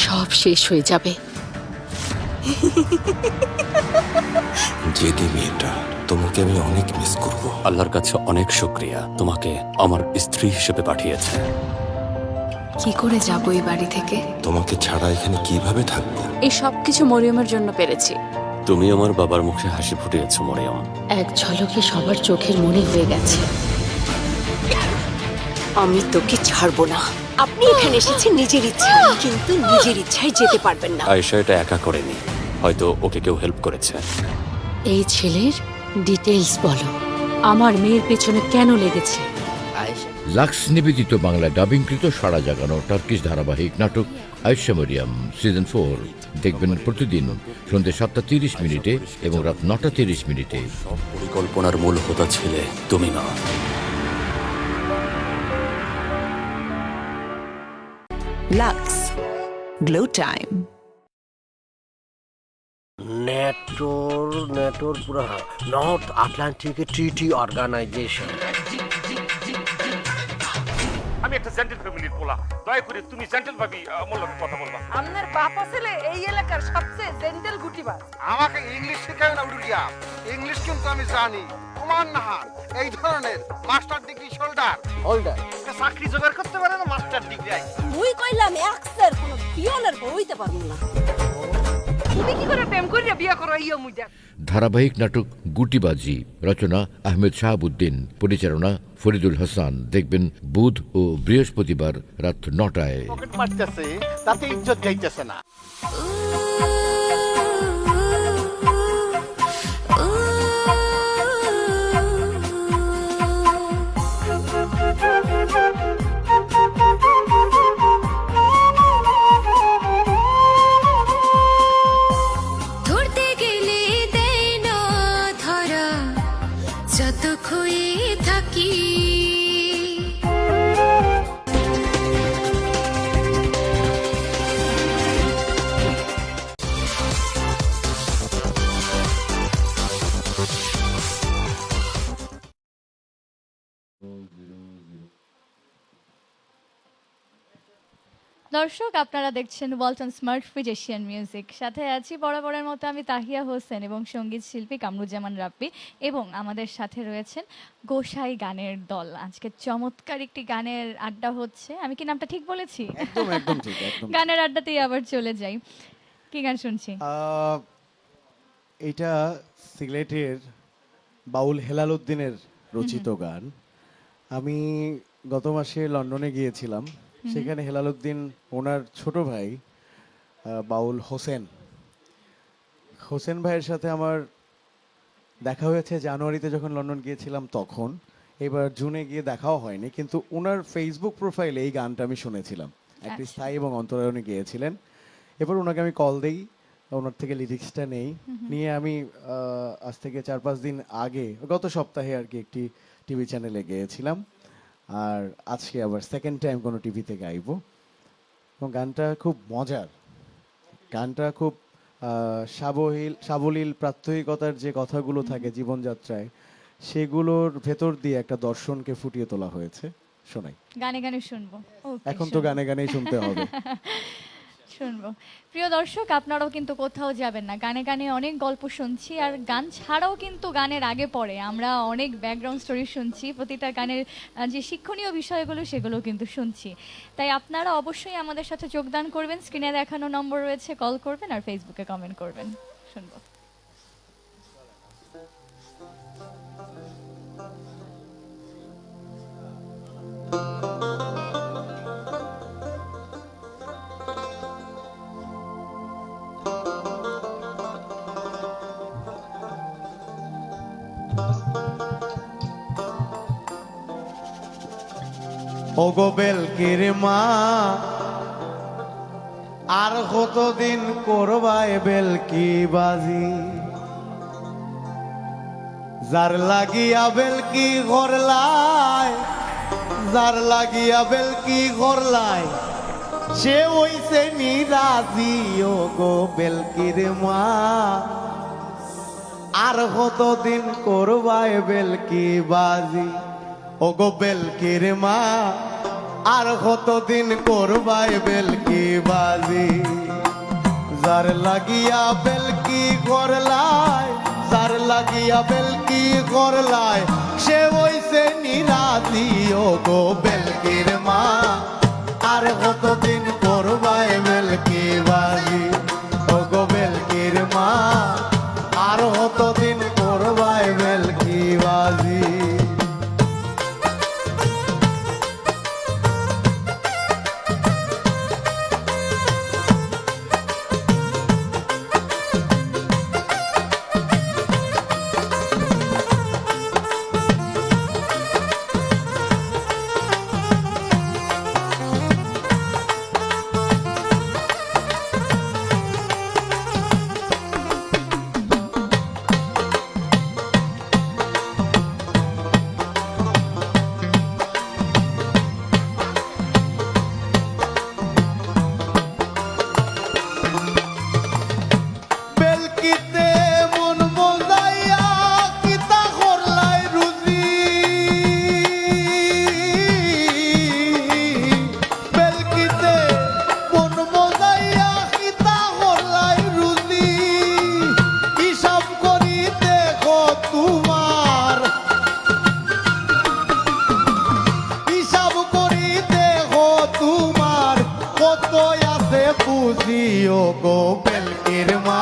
সব শেষ হয়ে যাবে। জেদি মেয়েটা, তোমাকে আমি অনেক মিস করব। আল্লাহর কাছে অনেক শুকরিয়া, তোমাকে আমার স্ত্রী হিসেবে পাঠিয়েছে। কি করে যাব এই বাড়ি থেকে? তোমাকে ছাড়া এখানে কিভাবে থাকবো? এই সব কিছু মরিয়মের জন্য পেরেছি। তুমি আমার বাবার মুখে হাসি ফুটিয়েছো মরিয়ম। এক ঝলকে সবার চোখের মনে হয়ে গেছে। আমি তোকে ছাড়বো না। আপনি এখানে এসেছেন নিজের ইচ্ছায়, কিন্তু নিজের ইচ্ছায় যেতে পারবেন না। আয়েশা এটা একা করেনি, হয়তো ওকে কেউ হেল্প করেছে। এই ছেলের ডিটেইলস বলো, আমার মেয়ের পেছনে কেন লেগেছে? লাক্স নিবেদিত বাংলা ডাবিংকৃত সাড়া জাগানো টার্কিশ ধারাবাহিক নাটক আয়েশা মরিয়ম সিজন 4 দেখবেন প্রতিদিন সন্ধ্যে 7:30 এবং রাত 9:30। সব পরিকল্পনার মূল হোতা ছেলে তুমি না। Lux glow time. নেটোর পুরো নর্থ আটলান্টিক ট্রিটি অর্গানাইজেশন। আমি একটা জেন্টল ফ্যামিলির পোলা, দয়া করে তুমি জেন্টল ভাবি আমার লগে কথা বলবা। আপনার বাবা ছেলে এই এলাকার সবচেয়ে জেন্টেল গুটিবাজ। আমাকে ইংলিশ শেখায় না উড়িয়া, ইংলিশ কিন্তু আমি জানি। কুমার নাহার এই ধরনের মাস্টার ডিগ্রি হোল্ডার চাকরি জোগাড় করতে পারে না, মাস্টার ডিগ্রি আই। মুই কইলাম এক্সের কোন পিয়নের হইতে পারবো না। তুমি কি করে প্রেম করিয়া বিয়া করাইয়া মুই দেখ। ধারাবাহিক নাটক গুটিবাজি, রচনা আহমেদ শাহাবুদ্দিন, পরিচালনা ফরিদুল হাসান দেখবেন বুধ ও বৃহস্পতিবার রাত 9টায়। পকেট মারতেছে, তাতে ইজ্জত যাইতেছে না। ধরতে গেলে দেয় না ধরা, যত খুঁয়ে থাকি। দর্শক, আপনারা দেখছেন Walton smart fridge Asian music. সাথে আছি বরাবরের মতো আমি তাহিয়া হোসেন এবং সঙ্গীত শিল্পী কামরুজ্জামান রাব্বি, এবং আমাদের সাথে রয়েছেন গোসাই গানের দল। আজকে চমৎকার একটি গানের আড্ডা হচ্ছে। আমি কি নামটা ঠিক বলেছি? একদম একদম ঠিক, একদম। গানের আড্ডাতেই আবার চলে যাই। কি গান শুনছি? এটা সিলেটের বাউল হেলাল উদ্দিনের রচিত গান। আমি গত মাসে লন্ডনে গিয়েছিলাম, সেখানে হেলাল উদ্দিন ওনার ছোট ভাই বাউল হোসেন ভাইয়ের সাথে আমার দেখা হয়েছে জানুয়ারিতে যখন লন্ডন গিয়েছিলাম তখন। এবার জুনে গিয়ে দেখাও হয়নি, কিন্তু ওনার ফেসবুক প্রোফাইলে এই গানটা আমি শুনেছিলাম। একটি স্থায়ী এবং অন্তরায়ণে গিয়েছিলেন। এবার ওনাকে আমি কল দেই, ওনার থেকে লিরিক্সটা নিয়ে আমি আজ থেকে 4-5 দিন আগে গত সপ্তাহে আর কি একটি টিভি চ্যানেলে গিয়েছিলাম, আর আজকে আবার সেকেন্ড টাইম কোনো টিভিতে গাইবো। এবং গানটা খুব মজার, গানটা খুব সাবলীল প্রাত্যহিকতার যে কথাগুলো থাকে জীবনযাত্রায়, সেগুলোর ভেতর দিয়ে একটা দর্শনকে ফুটিয়ে তোলা হয়েছে। শোনাই, গানে গানে শুনবো। এখন তো গানে গানেই শুনতে হবে। শুনবো। প্রিয় দর্শক, আপনারাও কিন্তু কোথাও যাবেন না, গানে গানে অনেক গল্প শুনছি, আর গান ছাড়াও কিন্তু গানের আগে পরে আমরা অনেক ব্যাকগ্রাউন্ড স্টোরি শুনছি। প্রতিটা গানের যে শিক্ষণীয় বিষয়গুলো সেগুলো কিন্তু শুনছি। তাই আপনারা অবশ্যই আমাদের সাথে যোগদান করবেন। স্ক্রিনে দেখানো নম্বর রয়েছে, কল করবেন আর ফেসবুকে কমেন্ট করবেন। শুনবো। ওগো বেলকির মা, আর কতদিন করবায় বেলকি বাজি? যার লাগিয়া বেলকি গড়লায়, যার লাগিয়া বেলকি গড়লায়, সে হইছে নিরাজি ও গো বেলকির মা। আর কতদিন করবায় বেলকি বাজি ও গো বেলকির মা, আর কতদিন করবায় বেলকি বাজি। যার লাগিয়া বেলকি গড়লায়, যার লাগিয়া বেলকি গড়লায়, সে হইছে নিরাজি ও গো বেলকির মা। আর কতদিন করবায় বেলকি বাজি ও গো বেলকির মা, আর কতদিন করবায় বেলকি বাজি। বুঝিও গো বেলকির মা,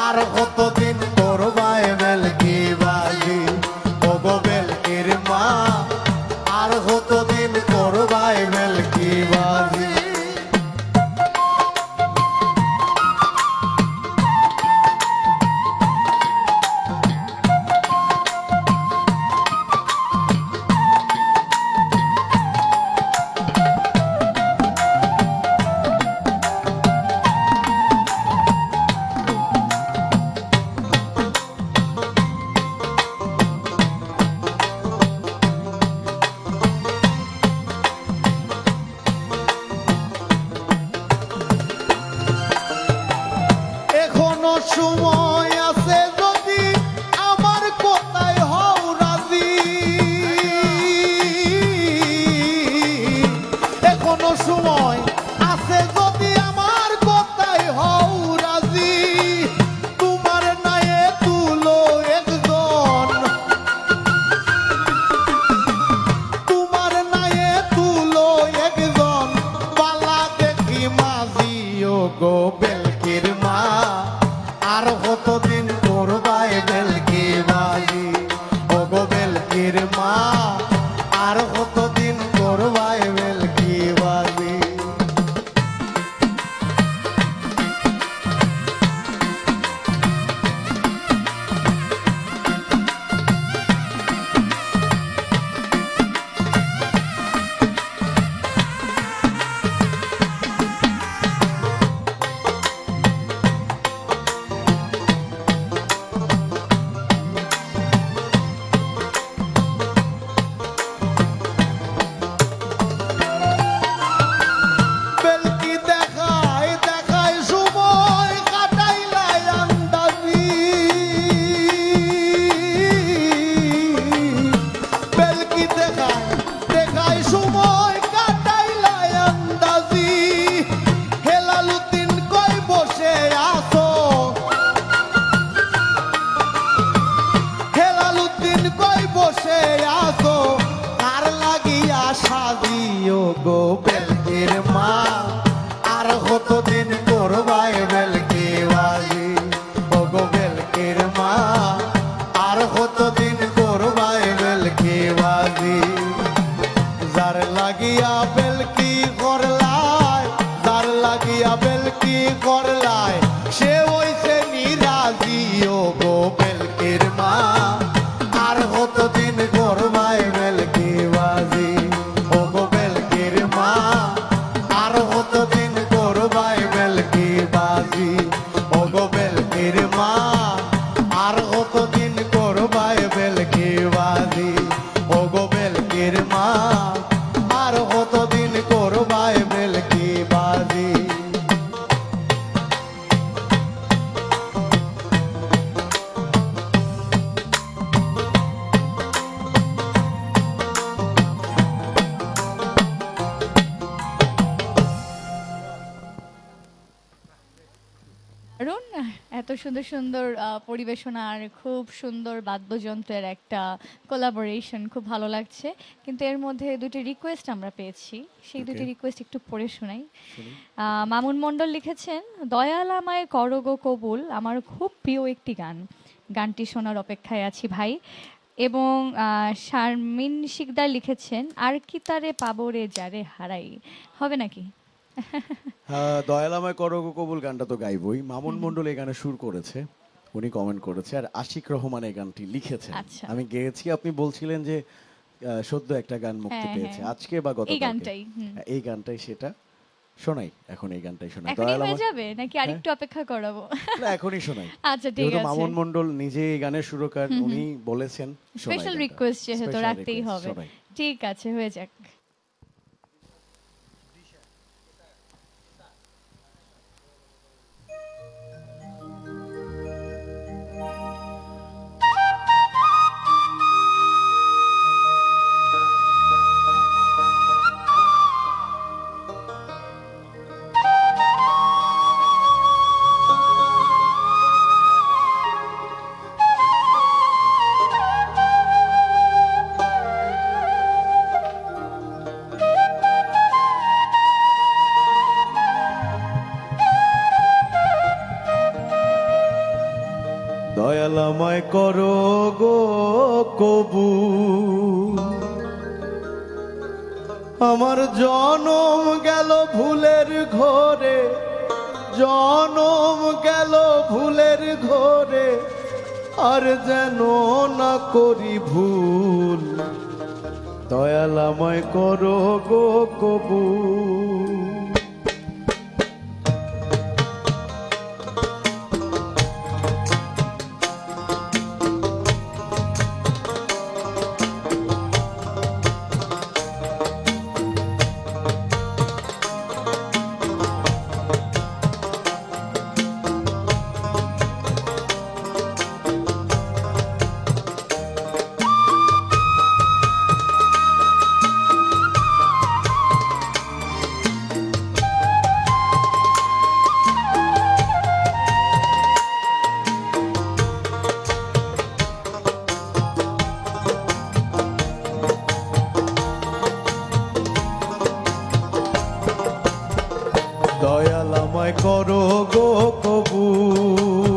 আর কতদিন করবায় বেলকি বাজি ও গো বেলকির মা, আর কতদিন করবায় বেলকি বাজি। সময় আছে যদি আমার কোথায় হও রাজি, এখনো সময় আছে যদি আমার কোথায় হও রাজি। তোমার নায়ে তুলো একজন, তোমার নায়ে তুলো একজন, পালা দেখি মাঝি ও গো বেলকির মা, আর কতদিন করবায় বেলকি বাজি ও গো বেলকির মা, আর কতদিন করবায় বেলকি বাজি। সাজিও গো বেলকির মা, আর কতদিন করবায় বেলকি বাজি ও গো বেলকির মা, আর কতদিন করবায় বেলকি বাজি। যার লাগিয়া বেলকি করলায়, যার লাগিয়া বেলকি করলায়, সে হইছে নিরাজি ও গো বেলকির মা, আর কতদিন করবায় বেলকি বাজি ও গো বেলকির মা, আর কতদিন করবায় বেলকি বাজি ও গো বেলকির মা, আর কতদিন করবায় আর কতদিন করবায় বেলকি বাজি। দারুণ, এত সুন্দর সুন্দর পরিবেশনা আর খুব সুন্দর বাদ্যযন্ত্রের একটা কোলাবোরেশন, খুব ভালো লাগছে। কিন্তু এর মধ্যে দুটি রিকোয়েস্ট আমরা পেয়েছি, সেই দুটি রিকোয়েস্ট একটু পড়ে শোনাই। মামুন মণ্ডল লিখেছেন, দয়াল আমায় করো গো কবুল, আমার খুব প্রিয় একটি গান, গানটি শোনার অপেক্ষায় আছি ভাই। এবং শারমিন শিকদার লিখেছেন, আর কি তারে পাবো রে যারে হারাই। হবে নাকি? দয়াল আমায় করো গো কবুল গানটা তো গাইবই। মামুন মণ্ডল এই গানে সুর করেছে, উনি কমেন্ট করেছে, আর আশিক রহমান এই গানটি লিখেছেন। আচ্ছা। আমি গেয়েছি, আপনি বলছিলেন যে সদ্য একটা গান মুক্তি পেয়েছে, আজকে বা গতকালকে। এই গানটাই, এই গানটাই সেটা শোনাই, এখন এই গানটাই শোনাই। এখনই হয়ে যাবে নাকি আরেকটু অপেক্ষা করাবো? না, এখনই শোনাই। আচ্ছা ঠিক আছে। মামুন মণ্ডল নিজে এই গানের সুরকার, উনি বলেছেন স্পেশাল রিকোয়েস্ট যেহেতু রাখতেই হবে। ঠিক আছে, হয়ে যাক। দয়াল আমায় করো গো কবুল, আমার জনম গেল ভুলের ঘরে, জনম গেল ভুলের ঘরে, আর যেন না করি ভুল। দয়াল আমায় করো গো কবুল। দয়াল আমায় করো গো কবুল,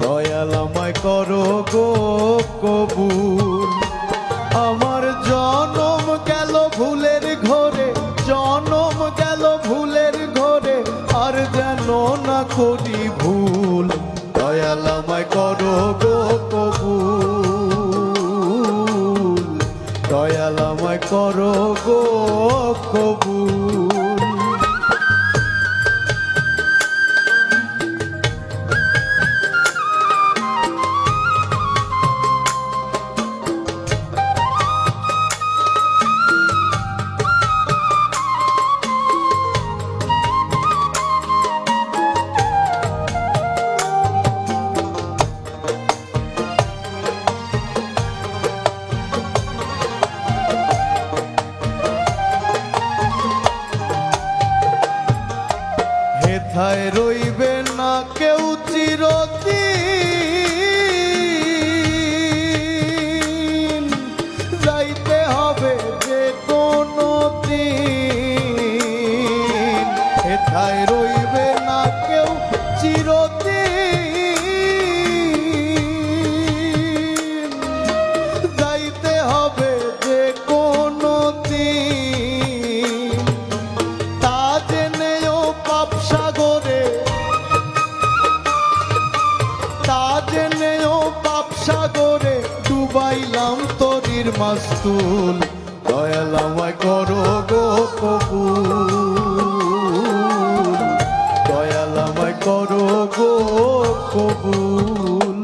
দয়াল আমায় করো গো কবুল। আমার জনম গেল ভুলের ঘরে, জনম গেল ভুলের ঘরে, আর যেন না করি ভুল। দয়াল আমায় করো গো কবুল, দয়াল আমায় করো গো কবুল। হেথায় রইবে না কেউ চিরদিন, যাইতে হবে যে কোনো দিন। হেথায় রইবে না কেউ চিরদিন, যাইতে হবে যে কোনো দিন। তা জেনেও পাপ সাগরে, তা জেনেও পাপ সাগরে, ডুবাইলাম তরির মাস্তুল। দয়াল আমায় করো গো কবুল, দয়াল আমায় করো গো কবুল।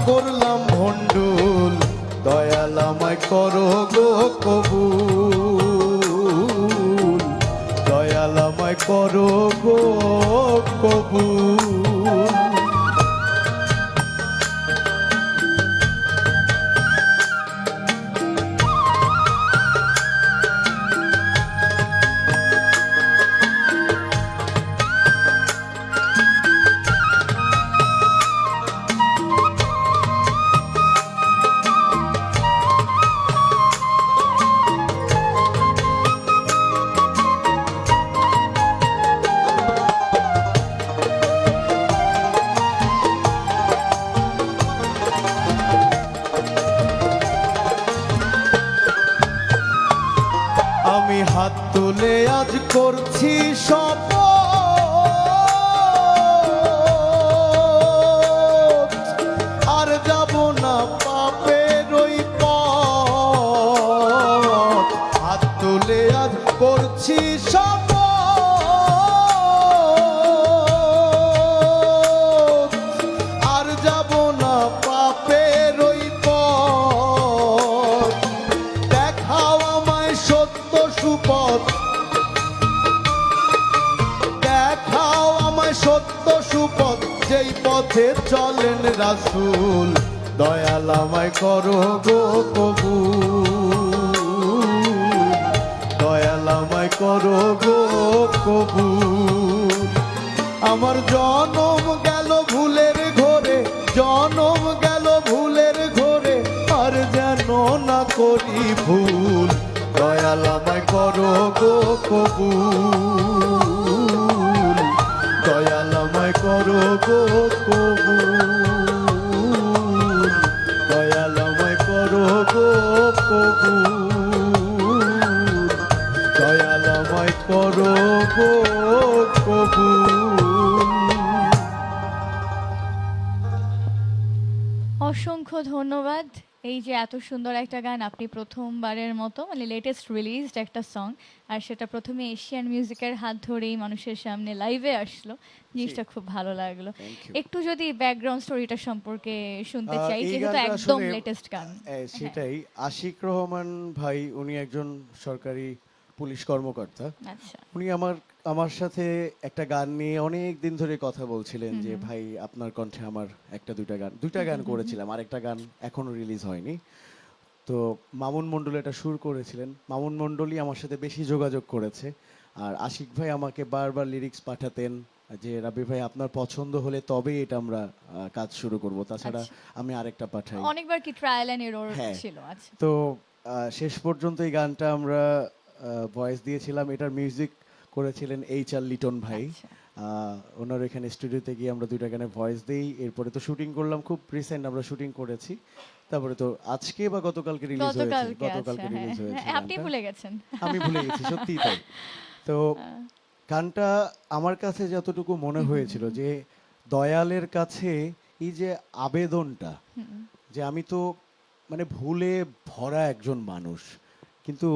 করলাম ভণ্ডুল, দয়াল আমায় করো গো কবুল, দয়াল আমায় করো গো কবুল। আমি হাত তুলে আজ করছি শপথ, আর যাব না পাপের ওই পথ। হাত তুলে আজ করছি শপথ, আর যাব না পাপের ওই পথ। দেখাও আমায় সত্য সুপথ, দেখাও আমায় সত্য সুপথ, যেই পথে চলেন রাসূল, দয়াল আমায় করো গো কবুল, দয়াল আমায় করো গো কবুল। আমার জনম গেল ভুলের ঘোরে, জনম গেল ভুলের ঘোরে, আর যেন না করি ভুল, দয়াল আমায় করো গো কবুল, দয়াল আমায় করো গো কবুল, দয়াল আমায় করো গো কবুল, দয়াল আমায় করো গো কবুল। অসংখ্য ধন্যবাদ। এই যে এত সুন্দর একটা গান আপনি প্রথমবারের মতো মানে লেটেস্ট রিলিজড একটা সং, আর সেটা প্রথমে এশিয়ান মিউজিকের হাত ধরেই মানুষের সামনে লাইভে আসলো, জিনিসটা খুব ভালো লাগলো। একটু যদি ব্যাকগ্রাউন্ড স্টোরিটা সম্পর্কে শুনতে চাই, এই যেহেতু গানটা একদম আসলে, লেটেস্ট গান। সেটাই। আশিক রহমান ভাই, উনি একজন সরকারি পুলিশ কর্মকর্তা। আচ্ছা, উনি আমার সাথে একটা গান নিয়ে অনেক দিন ধরে কথা বলছিলেন যে ভাই আপনার কণ্ঠে আমার দুইটা গান করেছিলাম, আরেকটা গান এখনো রিলিজ হয়নি। তো মামুন মণ্ডল এটা সুর করেছিলেন, মামুন মণ্ডলই আমার সাথে বেশি যোগাযোগ করেছে। আর আশিক ভাই আমাকে বারবার লিরিক্স পাঠাতেন যে রাবি ভাই আপনার পছন্দ হলে তবেই এটা আমরা কাজ শুরু করব, তাছাড়া আমি আরেকটা পাঠাই। অনেকবার কি ট্রায়াল এন্ড এরর ছিল? আচ্ছা, তো শেষ পর্যন্ত এই গানটা আমরা ভয়েস দিয়েছিলাম। এটার মিউজিক করেছিলেন এইচ.আর. লিটন ভাই। ওনার এখানে স্টুডিওতে গিয়ে আমরা দুইটা গানে ভয়েস দিই, এরপরে তো শুটিং করলাম, খুব রিসেন্ট আমরা শুটিং করেছি। তারপরে তো আজকে বা গতকালকে রিলিজ হয়েছে, গতকালকে রিলিজ হয়েছে। আপনি ভুলে গেছেন? আমি ভুলে গেছি, সত্যিই তাই। তো গানটা আমার কাছে যতটুকু মনে হয়েছিল যে দয়ালের কাছে এই যে আবেদনটা, যে আমি তো মানে ভুলে ভরা একজন মানুষ, কিন্তু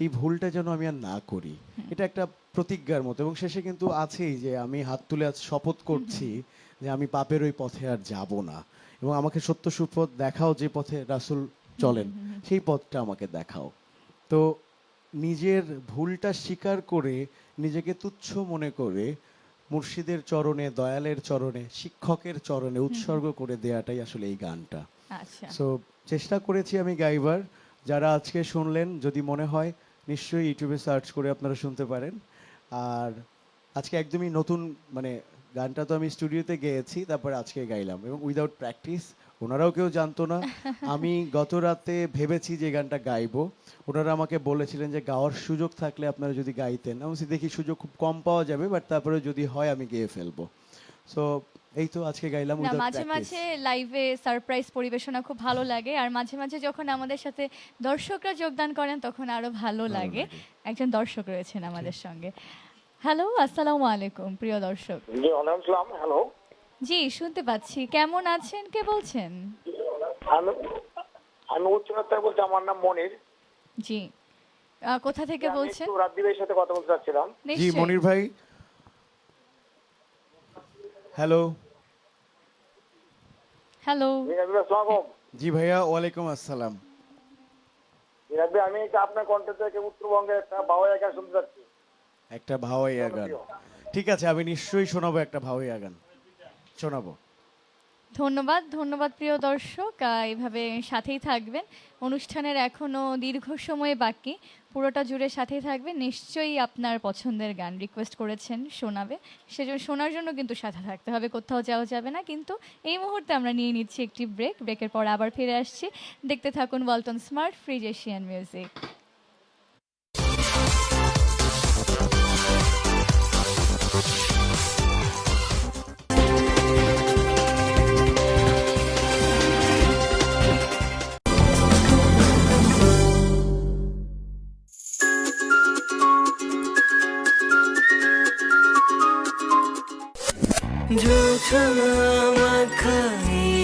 এই ভুলটা যেন আমি আর না করি, এটা একটা প্রতিজ্ঞার মতো। এবং শেষে কিন্তু আছেই যে আমি হাত তুলে আজ শপথ করছি যে আমি পাপের ওই পথে আর যাব না, এবং আমাকে সত্য সুপথ দেখাও, যে পথে রাসূল চলেন সেই পথটা আমাকে দেখাও। তো নিজের ভুলটা স্বীকার করে, নিজেকে তুচ্ছ মনে করে মুর্শিদের চরণে, দয়ালের চরণে, শিক্ষকের চরণে উৎসর্গ করে দেয়াটাই আসলে এই গানটা। আচ্ছা, সো চেষ্টা করেছি আমি গাইবার। যারা আজকে শুনলেন, যদি মনে হয় নিশ্চয়ই ইউটিউবে সার্চ করে আপনারা শুনতে পারেন। আর আজকে একদমই নতুন, মানে গানটা তো আমি স্টুডিওতে গেয়েছি, তারপরে আজকে গাইলাম, এবং উইদাউট প্র্যাকটিস। ওনারাও কেউ জানতো না। আমি গত রাতে ভেবেছি যে গানটা গাইবো, ওনারা আমাকে বলেছিলেন যে গাওয়ার সুযোগ থাকলে আপনারা যদি গাইতেন। আমি দেখি সুযোগ খুব কম পাওয়া যাবে, বাট তারপরে যদি হয় আমি গেয়ে ফেলবো। সো এই তো আজকে গাইলাম না, উইদাউট মাঝে প্র্যাকটিস। মাঝে লাইভে সারপ্রাইজ পরিবেশনা খুব ভালো লাগে, আর মাঝে মাঝে যখন আমাদের সাথে দর্শকরা যোগদান করেন তখন আরো ভালো লাগে। একজন দর্শক রয়েছেন আমাদের সঙ্গে। হ্যালো, আসসালামু আলাইকুম প্রিয় দর্শক। জি, ওয়ালাইকুম আসসালাম। হ্যালো, জি শুনতে পাচ্ছি, কেমন আছেন, কে বলছেন? আমি উচ্চনাথ থেকে বলছি, আমার নাম মনির। জি, কোথা থেকে বলছেন? একটু রাব্বি ভাইয়ের সাথে কথা বলতে চাচ্ছিলাম। জি মনির ভাই, হ্যালো। হ্যালো। জি ভাইয়া, ওয়ালাইকুম আসসালাম। আমি আপনার কন্টেন্ট থেকে উত্তরবঙ্গে একটা ভাওয়াইয়া গান শুনতে যাচ্ছি। একটা ভাওয়াইয়া গান, ঠিক আছে, আমি নিশ্চয়ই শোনাবো একটা ভাওয়াইয়া গান, শোনাবো। ধন্যবাদ, ধন্যবাদ প্রিয় দর্শক, এইভাবে সাথেই থাকবেন। অনুষ্ঠানের এখনও দীর্ঘ সময় বাকি, পুরোটা জুড়ে সাথেই থাকবেন। নিশ্চয়ই আপনার পছন্দের গান রিকোয়েস্ট করেছেন, শোনাবে, সেজন্য শোনার জন্য কিন্তু সাথে থাকতে হবে, কোথাও যাওয়া যাবে না। কিন্তু এই মুহূর্তে আমরা নিয়ে নিচ্ছি একটি ব্রেক, ব্রেকের পর আবার ফিরে আসছি। দেখতে থাকুন Walton smart fridge Asian music.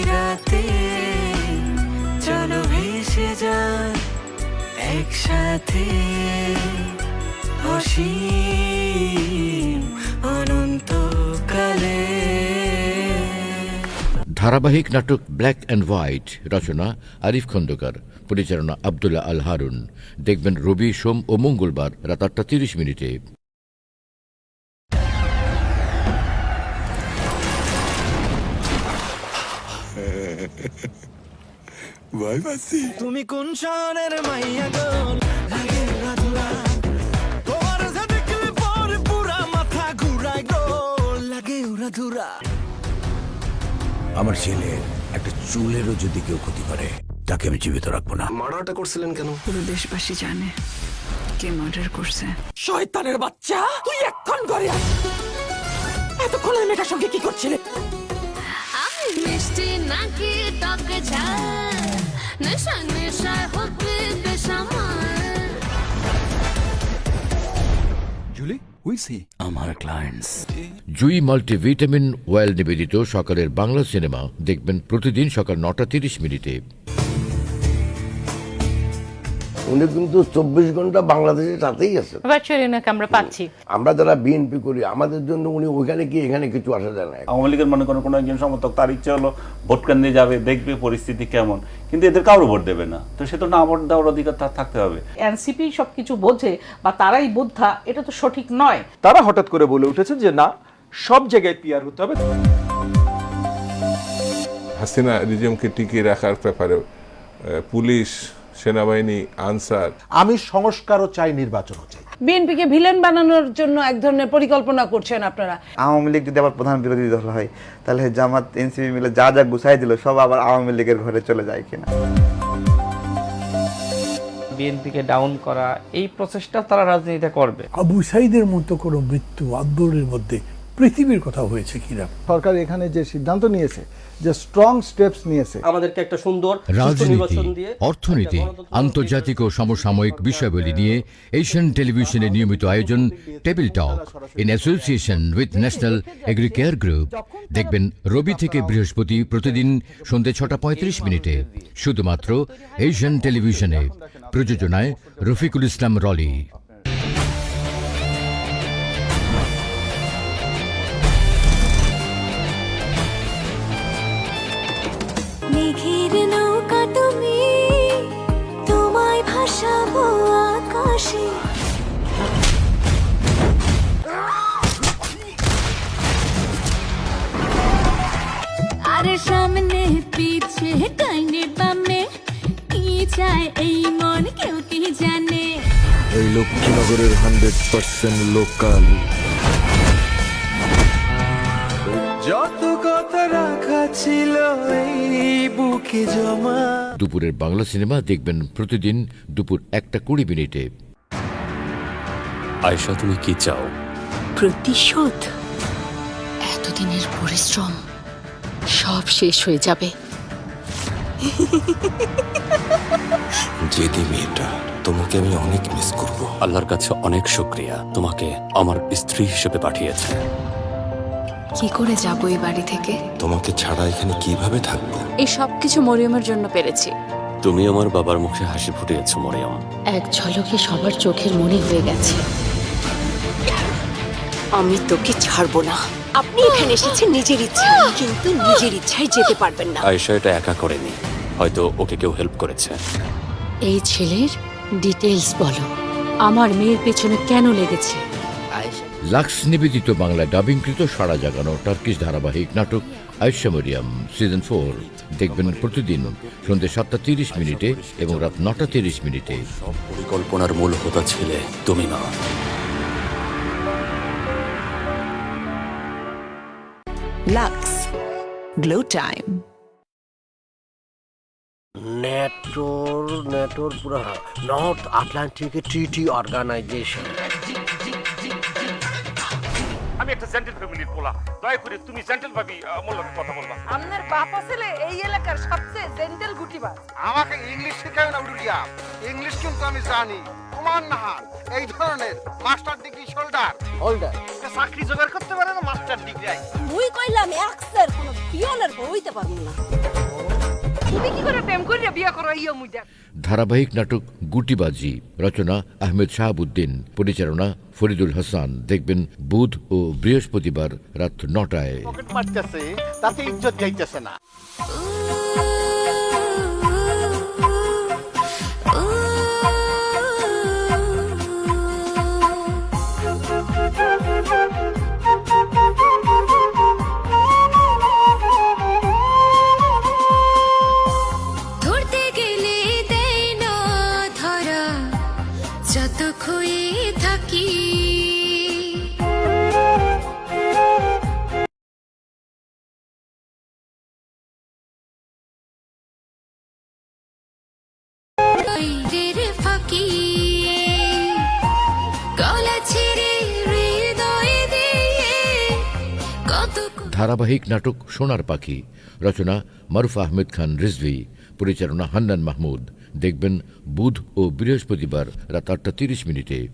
রাতে চলো ভেসে যা একসাথে অসীম অনন্তকালে। ধারাবাহিক নাটক ব্ল্যাক অ্যান্ড হোয়াইট, রচনা আরিফ খন্দকার, পরিচালনা আব্দুল্লাহ আল হারুন। দেখবেন রবি, সোম ও মঙ্গলবার রাত 8:30। তুমি কোন শহরের মাইয়া গো, লাগে রাধুরা তোমার যে দেখলে পরে পুরা মাথা ঘুরায় গো, লাগে রাধুরা। আমার ছেলের একটা চুলেরও যদি কেউ ক্ষতি করে, তাকে আমি জীবিত রাখবো না। মার্ডারটা করছিলেন কেন? পুরো দেশবাসী জানে কে মার্ডার করছে। শয়তানের বাচ্চা, তুই এক্ষণ ঘরে আয়। এতক্ষণ ওই মেয়েটার সঙ্গে কি করছিলে? মিষ্টি নাকি টক ঝাল, নেশা নেশায় হবে বেসামাল। জুলি, হুই সি আমার ক্লায়েন্টস। জুই মাল্টিভিটামিন ওয়েল নিবেদিত সকালের বাংলা সিনেমা দেখবেন প্রতিদিন সকাল 9:30। উনি কিন্তু 24 ঘন্টা বাংলাদেশের সাথেই আছেন। আমরা পাচ্ছি, আমরা যারা বিএনপি করি, আমাদের জন্য উনি ওইখানে কি এখানে কিছু আসা যায় না। আওয়ামী লীগের মনে করেন কোনো একজন সমর্থক, তার ইচ্ছে হলো ভোট কেন্দ্রে যাবে, দেখবে পরিস্থিতি কেমন, কিন্তু এদের কারো ভোট দেবে না, তো সে তো না ভোট দেওয়ার অধিকার তার থাকতে হবে। এনসিপি সবকিছু বোঝে বা তারাই বোদ্ধা, এটা তো সঠিক নয়। তারা হঠাৎ করে বলে উঠেছে যে না, সব জায়গায় পিআর হতে হবে। হাসিনা রিজিমকে টিকিয়ে রাখার ব্যাপারে পুলিশ, সেনাবাহিনী, আনসার। আমি সংস্কারও চাই, নির্বাচনও চাই। বিএনপিকে ভিলেন বানানোর জন্য এক ধরনের পরিকল্পনা করছেন আপনারা। আওয়ামী লীগ যদি আবার প্রধান বিরোধী দল হয়, তাহলে জামাত এনসিপি মিলে যা যা গুছাই দিল সব আবার আওয়ামী লীগের ঘরে চলে যায় কিনা। বিএনপিকে ডাউন করা, এই প্রচেষ্টা তারা রাজনীতিতে করবে। আবু সাইদের মতো কোনো মৃত্যু আন্দোলনের মধ্যে পৃথিবীর কথা হয়েছে কিনা। সরকার এখানে যে সিদ্ধান্ত নিয়েছে, যে স্ট্রং স্টেপস নিয়েছে, আমাদেরকে একটা সুন্দর রাজনীতি, অর্থনীতি, আন্তর্জাতিক ও সমসাময়িক বিষয়াবলী নিয়ে এশিয়ান টেলিভিশনের নিয়মিত আয়োজন table talk in association with national Agricare group. দেখবেন রবি থেকে বৃহস্পতি প্রতিদিন সন্ধ্যে 6:35, শুধুমাত্র এশিয়ান টেলিভিশনে। প্রযোজনায় রফিকুল ইসলাম রলি। মেঘের নৌকা তুমি, তোমায় ভাসাবো আকাশে। আরে সামনে পিছে ডাইনে বামে, কি চায় এই মন কেউ কি জানে। এই লক্ষ্মীনগরের 100% লোকাল, যত কথা রাখা ছিল এই বুকে জমা। দুপুরের বাংলা সিনেমা দেখবেন প্রতিদিন দুপুর 1:20। আয়েশা, তুমি কি চাও? প্রতিশোধ। এতদিনের পরিশ্রম সব শেষ হয়ে যাবে। জেদি মেয়েটা, তোমাকে আমি অনেক মিস করব। আল্লাহর কাছে অনেক শুকরিয়া, তোমাকে আমার স্ত্রী হিসেবে পাঠিয়েছে। কি করে যাবো এই বাড়ি থেকে? তোমাকে ছাড়া এখানে কিভাবে থাকবো? এই সব কিছু মরিয়মের জন্য পেরেছি। তুমি আমার বাবার মুখে হাসি ফুটিয়েছো মরিয়ম। এক ঝলকে সবার চোখের মনি হয়ে গেছে। আমি তোকে ছাড়বো না। আপনি এখানে এসেছেন নিজের ইচ্ছায়, কিন্তু নিজের ইচ্ছায় যেতে পারবেন না। আয়েশা এটা একা করেনি, হয়তো ওকে কেউ হেল্প করেছে। এই ছেলের ডিটেইলস বলো, আমার মেয়ের পেছনে কেন লেগেছে? লাক্স নিবেদিত বাংলা ডাবিংকৃত সাড়া জাগানো টার্কিশ ধারাবাহিক নাটক আয়েশা মরিয়ম সিজন 4 দেখবেন প্রতিদিন সন্ধ্যে 7:30 এবং রাত 9:30। সব পরিকল্পনার মূল হোতা ছিলে তুমি না। Lux glow time. নেটোর পুরা নর্থ আটলান্টিক ট্রিটি অর্গানাইজেশন। আমি একটা জেন্টল ফ্যামিলির পোলা, দয়া করে তুমি জেন্টল ভাবি আমার লগে কথা বলবা। আপনার বাবা ছেলে এই এলাকার সবচেয়ে জেন্টেল গুটিবাজ। আমাকে ইংলিশ শেখায় না উড়িয়া, ইংলিশ কিন্তু আমি জানি। কুমার নাহার এই ধরনের মাস্টার ডিগ্রি হোল্ডার চাকরি জোগাড় করতে পারে না, মাস্টার ডিগ্রি। মুই কইলাম এক্সের কোন পিয়নের হইতে পারবো না। তুমি কি করে প্রেম করিয়া বিয়া করো ইয়া মুই দেখ। ধারাবাহিক নাটক গুটিবাজি রচনা আহমেদ শাহাবুদ্দিন, পরিচালনা ফরিদুল হাসান দেখবেন বুধ ও বৃহস্পতিবার রাত 9টায়। পকেট মারতেছে তাতে ইজ্জত যাইতেছে না। ধরতে গেলে দেয় না ধরা, যত খুঁয়ে থাকি ফাঁকি, গলা ছেড়ে হৃদয় দিয়ে কত। ধারাবাহিক নাটক সোনার পাখি রচনা মারুফ আহমেদ খান রিজভি, পরিচালনা হান্নান মাহমুদ দেখবেন বুধ ও বৃহস্পতিবার রাত 8:30।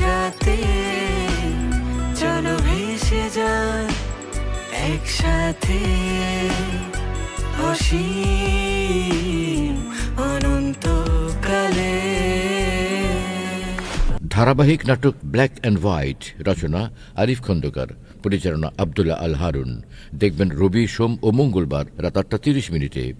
রাতে চলো ভেসে যায় একসাথে অসীম অনন্তকালে। ধারাবাহিক নাটক ব্ল্যাক অ্যান্ড হোয়াইট রচনা আরিফ খন্দকার, পরিচালনা আব্দুল্লাহ আল হারুন দেখবেন রবি, সোম ও মঙ্গলবার রাত 8:30।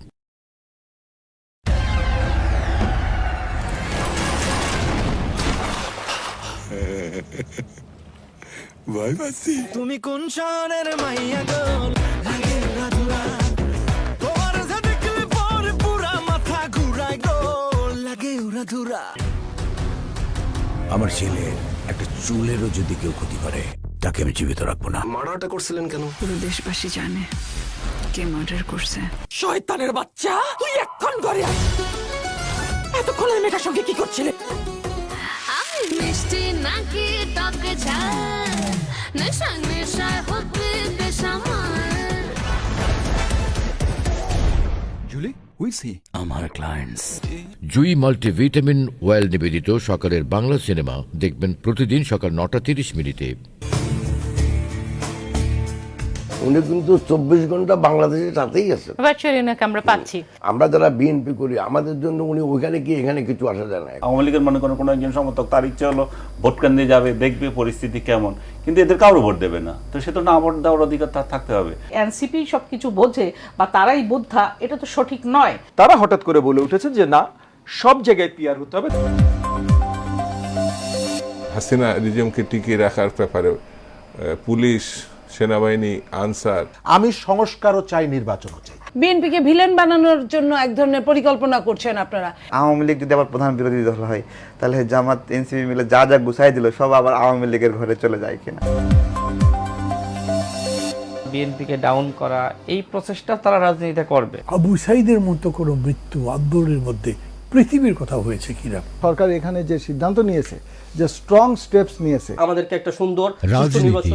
তুমি কোন শহরের মাইয়া গো, লাগে রাধুরা তোমার যে দেখলে পরে পুরা মাথা ঘুরায় গো, লাগে রাধুরা। আমার ছেলে একটা চুলেরও যদি কেউ ক্ষতি করে তাকে আমি জীবিত রাখবো না। মার্ডারটা করছিলেন কেন? পুরো দেশবাসী জানে কে মার্ডার করছে। শয়তানের বাচ্চা, তুই এখন ঘরে আয়। এতক্ষণ এই মেয়েটার সঙ্গে কি করছিলে? আমি মিষ্টি নাকি টকে ঝাল, নেশা নেশায় হতে বেসামাল। জুলি, হুইস হি? আমার ক্লায়েন্টস। জুই মাল্টিভিটামিন ওয়েল নিবেদিত সকালের বাংলা সিনেমা দেখবেন প্রতিদিন সকাল 9:30। উনি কিন্তু 24 ঘন্টা বাংলাদেশের সাথেই আছে। ভার্চুয়ালি নাকি আমরা পাচ্ছি। আমরা যারা বিএনপি করি আমাদের জন্য উনি ওইখানে কি এখানে কিছু আসা যায় না। আওয়ামী লীগের মনে করেন কোনো একজন সমর্থক তার ইচ্ছে হলো ভোট কেন্দ্রে যাবে, দেখবে পরিস্থিতি কেমন, কিন্তু এদের কারো ভোট দেবে না, তো সে তো না ভোট দেওয়ার অধিকার তার থাকতে হবে। এনসিপি সবকিছু বোঝে বা তারাই বোদ্ধা, এটা তো সঠিক নয়। তারা হঠাৎ করে বলে উঠেছে যে না, সব জায়গায় পিআর হতে হবে। হাসিনা রিজিমকে টিকিয়ে রাখার ব্যাপারে পুলিশ, সেনাবাহিনী, আনসার। আমি সংস্কারও চাই, নির্বাচনও চাই। বিএনপিকে ভিলেন বানানোর জন্য এক ধরনের পরিকল্পনা করছেন আপনারা। আওয়ামী লীগ যদি আবার প্রধান বিরোধী দল হয় তাহলে জামাত এনসিপি মিলে যা যা গুছাই দিল সব আবার আওয়ামী লীগের ঘরে চলে যায় কিনা। বিএনপিকে ডাউন করা এই প্রচেষ্টা তারা রাজনীতিতে করবে। আবু সাইদের মতো কোনো মৃত্যু আন্দোলনের মধ্যে পৃথিবীর কথা হয়েছে কিনা। সরকার এখানে যে সিদ্ধান্ত নিয়েছে, যে স্ট্রং স্টেপস নিয়েছে, আমাদেরকে একটা সুন্দর রাজনীতি,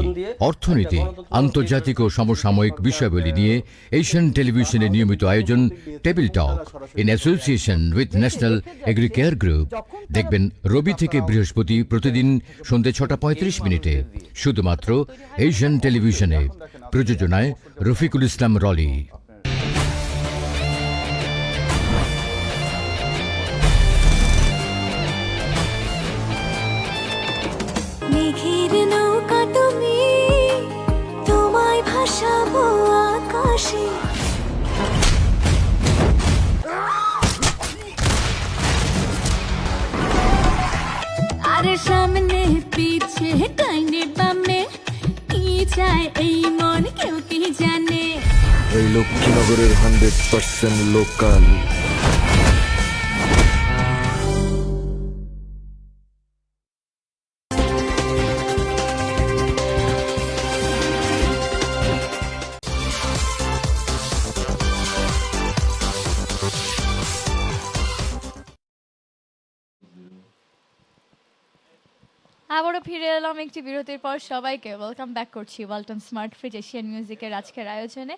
অর্থনীতি, আন্তর্জাতিক ও সমসাময়িক বিষয়াবলী নিয়ে এশিয়ান টেলিভিশনের নিয়মিত আয়োজন table talk in association with national Agricare group দেখবেন রবি থেকে বৃহস্পতি প্রতিদিন সন্ধ্যে 6:35 শুধুমাত্র এশিয়ান টেলিভিশনে। প্রযোজনায় রফিকুল ইসলাম রলি। ডাইনে বামে কি চায় এই মন কেউ কি জানে। এই লক্ষ্মীনগরের 100% লোকাল। আবারও ফিরে এলাম একটি বিরতির পর। সবাইকে ওয়েলকাম ব্যাক করছি ওয়ালটন স্মার্ট ফ্রিজ এশিয়ান মিউজিকের আজকের আয়োজনে।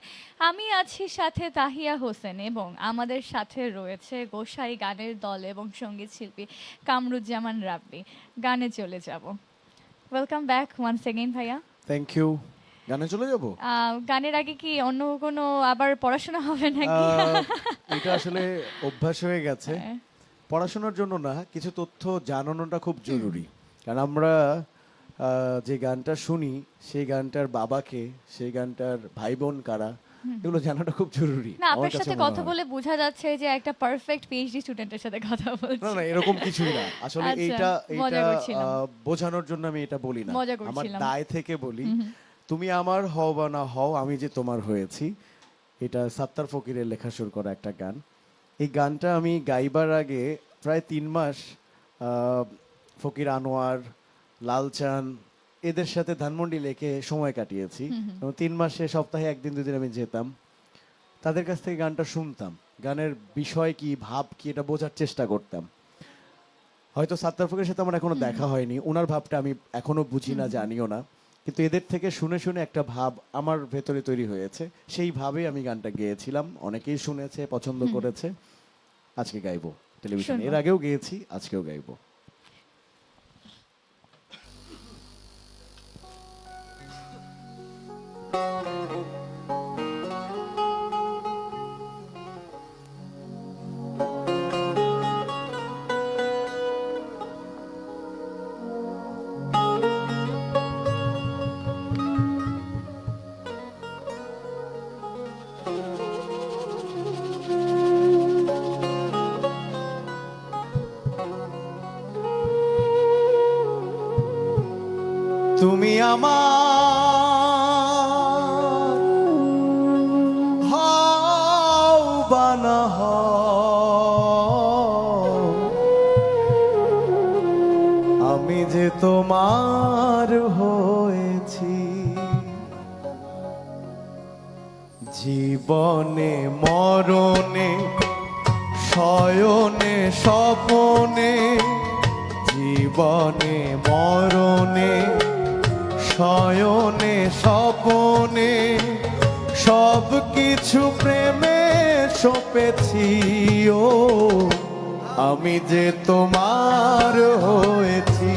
আমি আছি সাথে তাহিয়া হোসেন এবং আমাদের সাথে রয়েছে গোসাই গানের দল এবং সঙ্গীত শিল্পী কামরুজ্জামান রাব্বি। গানে চলে যাব। ওয়েলকাম ব্যাক ওয়ান্স এগেইন ভাইয়া। Thank you. গানে চলে যাব। গানের আগে কি অন্য কোনো আবার পড়াশোনা হবে নাকি? এটা আসলে অভ্যাস হয়ে গেছে। পড়াশোনার জন্য না, কিছু তথ্য জানানোটা খুব জরুরি। কারণ আমরা যে গানটা শুনি সেই গানটার বাবাকে, সেই গানটার ভাই বোন কারা, এগুলো জানাটা খুব জরুরি। না, আপনার সাথে কথা বলে বোঝা যাচ্ছে যে একটা পারফেক্ট পিএইচডি স্টুডেন্টের সাথে কথা বলছি। না না, এরকম কিছুই না আসলে। এটা বোঝানোর জন্য আমি এটা বলি না, আমার দায় থেকে বলি। তুমি আমার হও বা না হও, আমি যে তোমার হয়েছি, এটা সাত্তার ফকিরের লেখা সুর করা একটা গান। এই গানটা আমি গাইবার আগে প্রায় 3 মাস ফকির আনোয়ার, লালচান এদের সাথে ধানমন্ডি লেকে সময় কাটিয়েছি। 3 মাসে সপ্তাহে 1 দিন 2 দিন আমি যেতাম, তাদের কাছ থেকে গানটা শুনতাম, গানের বিষয় কি, ভাব কি, এটা বোঝার চেষ্টা করতাম। হয়তো সাত্তার ফকিরের সাথে আমার এখনো দেখা হয়নি, ওনার ভাবটা আমি এখনো বুঝি না, জানিও না, কিন্তু এদের থেকে শুনে শুনে একটা ভাব আমার ভেতরে তৈরি হয়েছে। সেই ভাবে আমি গানটা গেয়েছিলাম, অনেকেই শুনেছে, পছন্দ করেছে। আজকে গাইবো টেলিভিশনে, এর আগেও গেয়েছি, আজকেও গাইবো। তুমি আমার হও বা না হও, আমি যে তোমার হয়েছি। জীবনে মরণে শয়নে স্বপনে, জীবনে মরণে শয়নে স্বপনে, সব কিছু প্রেমে সপেছি। ও আমি যে তোমার হয়েছি।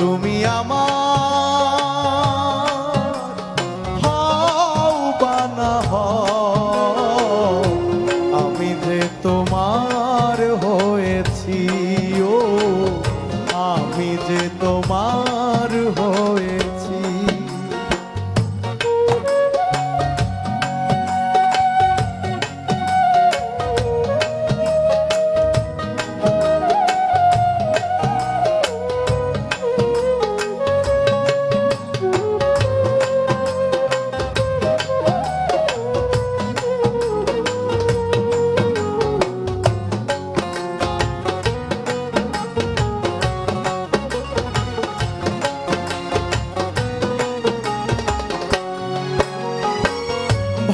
তুমি আমার হও বা না হও, আমি যে তোমার হয়েছি। ও আমি যে তোমার হয়েছি।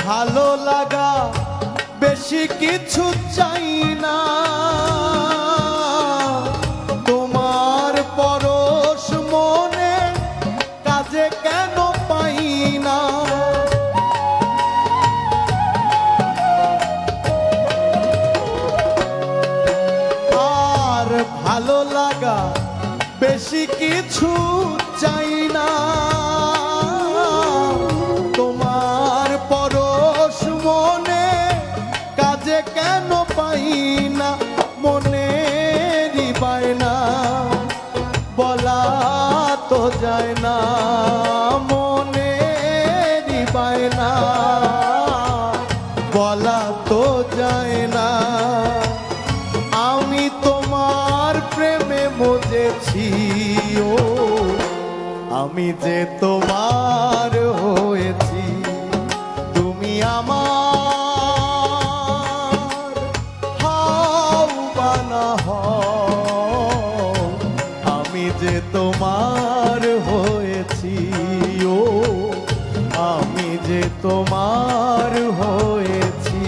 ভালো লাগা বেশি কিছু চাই না, তোমার পরশ মনে কাজে কেন পাই না। আর ভালো লাগা বেশি কিছু চাই না, তোমার পরশ মনে কাজে কেন পাই না। মনেরই বায়না বলা তো যায় না, মনেরই বায়না বলা তো যায় না। আমি তোমার প্রেমে মজেছি। ও আমি যে তোমার হয়েছি, তুমি আমার হও বা না হও, আমি যে তোমার হয়েছি, ও আমি যে তোমার হয়েছি।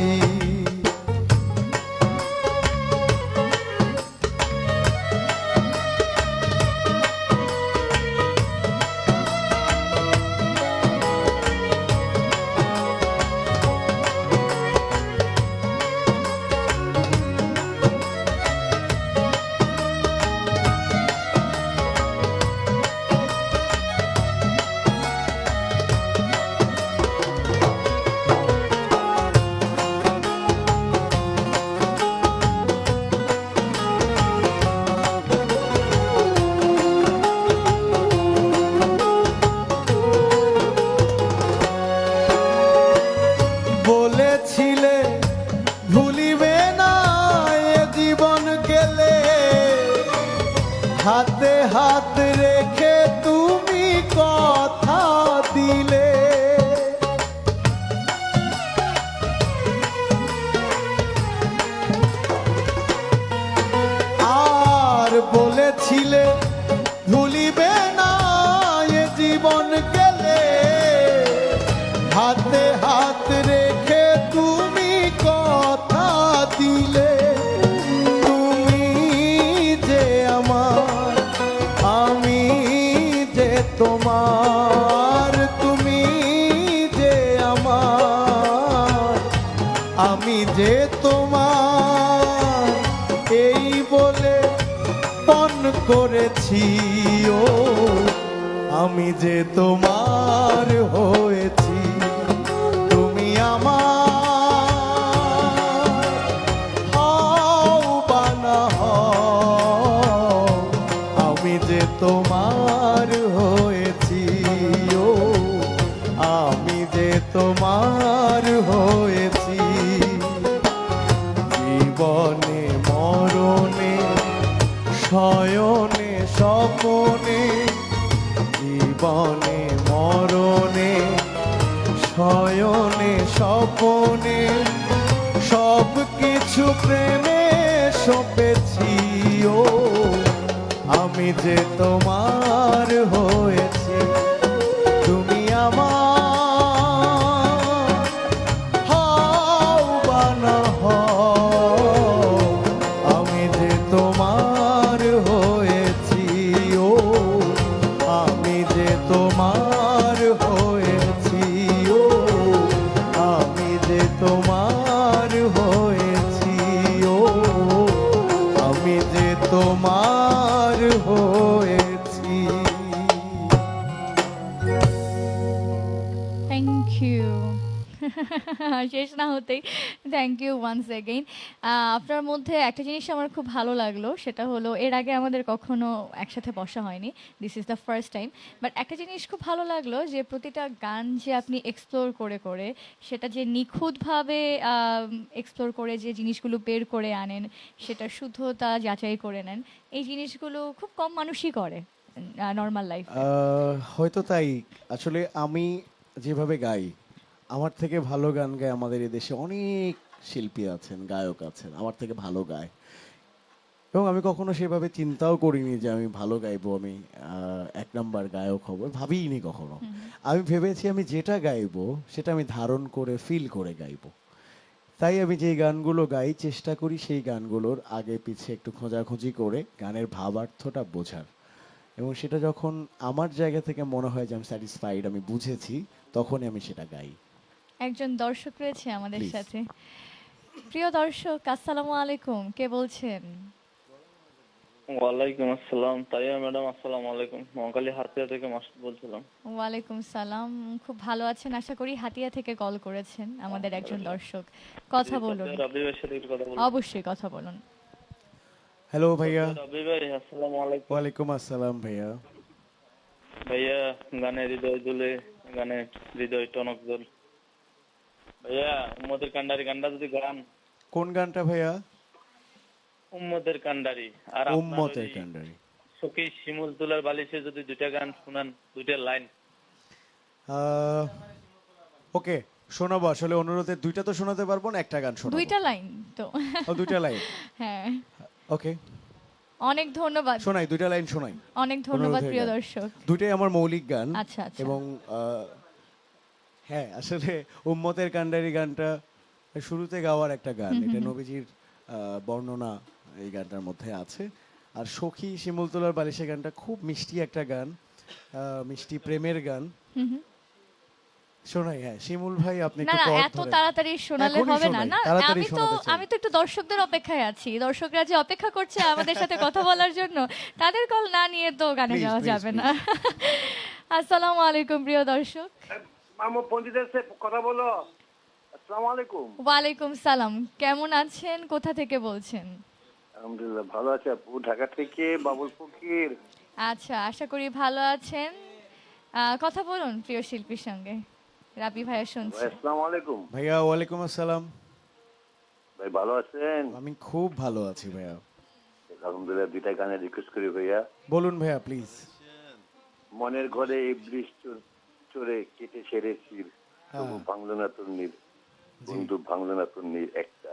বলেছিলে ভুলিবে না এ জীবন গেলে, হাতে হাত রেখে তুমি কথা দিলে। আর বলেছিলে ভুলিবে না এ জীবন গেলে, হাতে হাত রেখে তুমি কথা দিলে। তুমি যে আমার, আমি যে তোমার, তুমি যে আমার, আমি যে তোমার, এই বলে পণ করেছি, ও আমি যে তোমার হয়েছি, তুমি আমার হও বা না হও, আমি যে তোমার হয়েছি, ও আমি যে তোমার হয়েছি। জীবনে মরণে শয়নে স্বপনে, জীবনে মরণে শয়নে স্বপনে, সব কিছু প্রেমে সপেছি, ও আমি যে তোমার হয়েছি, তুমি আমার হও বা না হও, আমি যে তোমার হয়েছি, ও আমি যে তোমার হয়েছি, ও আমি যে তোমার হয়েছি, ও আমি যে তোমার হয়েছি। Thank you. শেষ না হতেই থ্যাংক ইউ ওয়ান্স এগেইন। আপনার মধ্যে একটা জিনিস আমার খুব ভালো লাগলো, সেটা হলো এর আগে আমাদের কখনো একসাথে বসা হয়নি, this is the first time. But একটা জিনিস খুব ভালো লাগলো যে প্রতিটা গান যে আপনি এক্সপ্লোর করে করে, সেটা যে নিখুঁতভাবে এক্সপ্লোর করে যে জিনিসগুলো বের করে আনেন, সেটা শুদ্ধতা যাচাই করে নেন, এই জিনিসগুলো খুব কম মানুষই করে নর্মাল লাইফ। হয়তো তাই। আসলে আমি যেভাবে গাই, আমার থেকে ভালো গান গায় আমাদের এদেশে অনেক শিল্পী আছেন, গায়ক আছেন, আমার থেকে ভালো গায়। এবং আমি কখনো সেভাবে চিন্তাও করিনি যে আমি ভালো গাইবো, আমি এক নাম্বার গায়ক হব, ভাবিনি কখনো। আমি ভেবেছি আমি যেটা গাইবো সেটা আমি ধারণ করে ফিল করে গাইবো। তাই আমি যেই গানগুলো গাই চেষ্টা করি সেই গানগুলোর আগে পিছে একটু খোঁজাখুঁজি করে গানের ভাবার্থটা বোঝার, এবং সেটা যখন আমার জায়গা থেকে মনে হয় যে আমি স্যাটিসফাইড, আমি বুঝেছি, তখনই আমি সেটা গাই। একজন দর্শক রয়েছে আমাদের Please. সাথে। প্রিয় দর্শক, আসসালামু আলাইকুম, কে বলছেন? ওয়ালাইকুম আসসালাম, তাইয়া ম্যাডাম আসসালামু আলাইকুম। মহাখালী হাতিয়া থেকে মাসুদ বলছিলাম। ওয়ালাইকুম সালাম, খুব ভালো আছেন আশা করি। হাতিয়া থেকে কল করেছেন আমাদের একজন দর্শক, কথা বলুন। রাবি ভাইয়ের সাথে একটু কথা বলুন। অবশ্যই কথা বলুন। হ্যালো ভাইয়া। রাবি ভাই আসসালামু আলাইকুম। ওয়ালাইকুম আসসালাম ভাইয়া। ভাইয়া গানে হৃদয় দুলে, গানে হৃদয় টনক দোল। ভাইয়া উম্মতের কান্ডারি গানটা যদি গান। কোন গানটা ভাইয়া? উম্মতের কান্ডারি। আর উম্মতের কান্ডারি। সখী শিমুল তুলার বালিশে যদি দুইটা গান শোনান, দুইটা লাইন। ওকে, শোনাবো। আসলে অনুরোধের দুইটা তো শোনাতে পারবো না, একটা গান শোনাবো। দুইটা লাইন তো। ও, দুইটা লাইন। হ্যাঁ, ওকে, অনেক ধন্যবাদ। শোনাই, দুইটা লাইন শোনাই। অনেক ধন্যবাদ অনুরোধের প্রিয় গান। দর্শক। দুইটাই আমার মৌলিক গান। আচ্ছা আচ্ছা। এবং হ্যাঁ, আসলে উম্মতের কান্ডারি গানটা শুরুতে গাওয়ার একটা গান, এটা নবীজির বর্ণনা এই গানটার মধ্যে আছে। আর সখী শিমুলতলার বালিশে গানটা খুব মিষ্টি একটা গান, মিষ্টি প্রেমের গান। শোনাই। হ্যাঁ, শিমুল ভাই আপনি না একটু না, কর এত ধরেন। তাড়াতাড়ি শোনালে এখনই হবে না। শোনাই, না, তাড়াতাড়ি শোনাতে চাই। আমি তো একটু দর্শকদের অপেক্ষায় আছি। দর্শকরা যে অপেক্ষা করছে আমাদের সাথে কথা বলার জন্য, তাদের কল না নিয়ে তো গানে যাওয়া যাবে না। আসসালামু আলাইকুম প্রিয় দর্শক। মামু পন্ডিতের সাথে কথা বলো। আসসালামু আলাইকুম। ওয়ালাইকুম সালাম। কেমন আছেন? কোথা থেকে বলছেন? আলহামদুলিল্লাহ ভালো আছে আপু, ঢাকা থেকে বাবুল ফকির। আচ্ছা, আশা করি ভালো আছেন। কথা বলুন প্রিয় শিল্পীর সঙ্গে। রাবি ভাইয়া শুনছি। আসসালামু আলাইকুম ভাইয়া। ওয়ালাইকুম আসসালাম। ভাই ভালো আছেন? আমি খুব ভালো আছি ভাইয়া। আলহামদুলিল্লাহ। দুইটা গানের রিকোয়েস্ট করি ভাইয়া। বলুন ভাইয়া প্লিজ। মনের ঘরে ইবলিশ চোরে কেটে সেরেছি, তবু ভাঙলো না তোর নীর, বন্ধু ভাঙলো না তোর নীর একটা।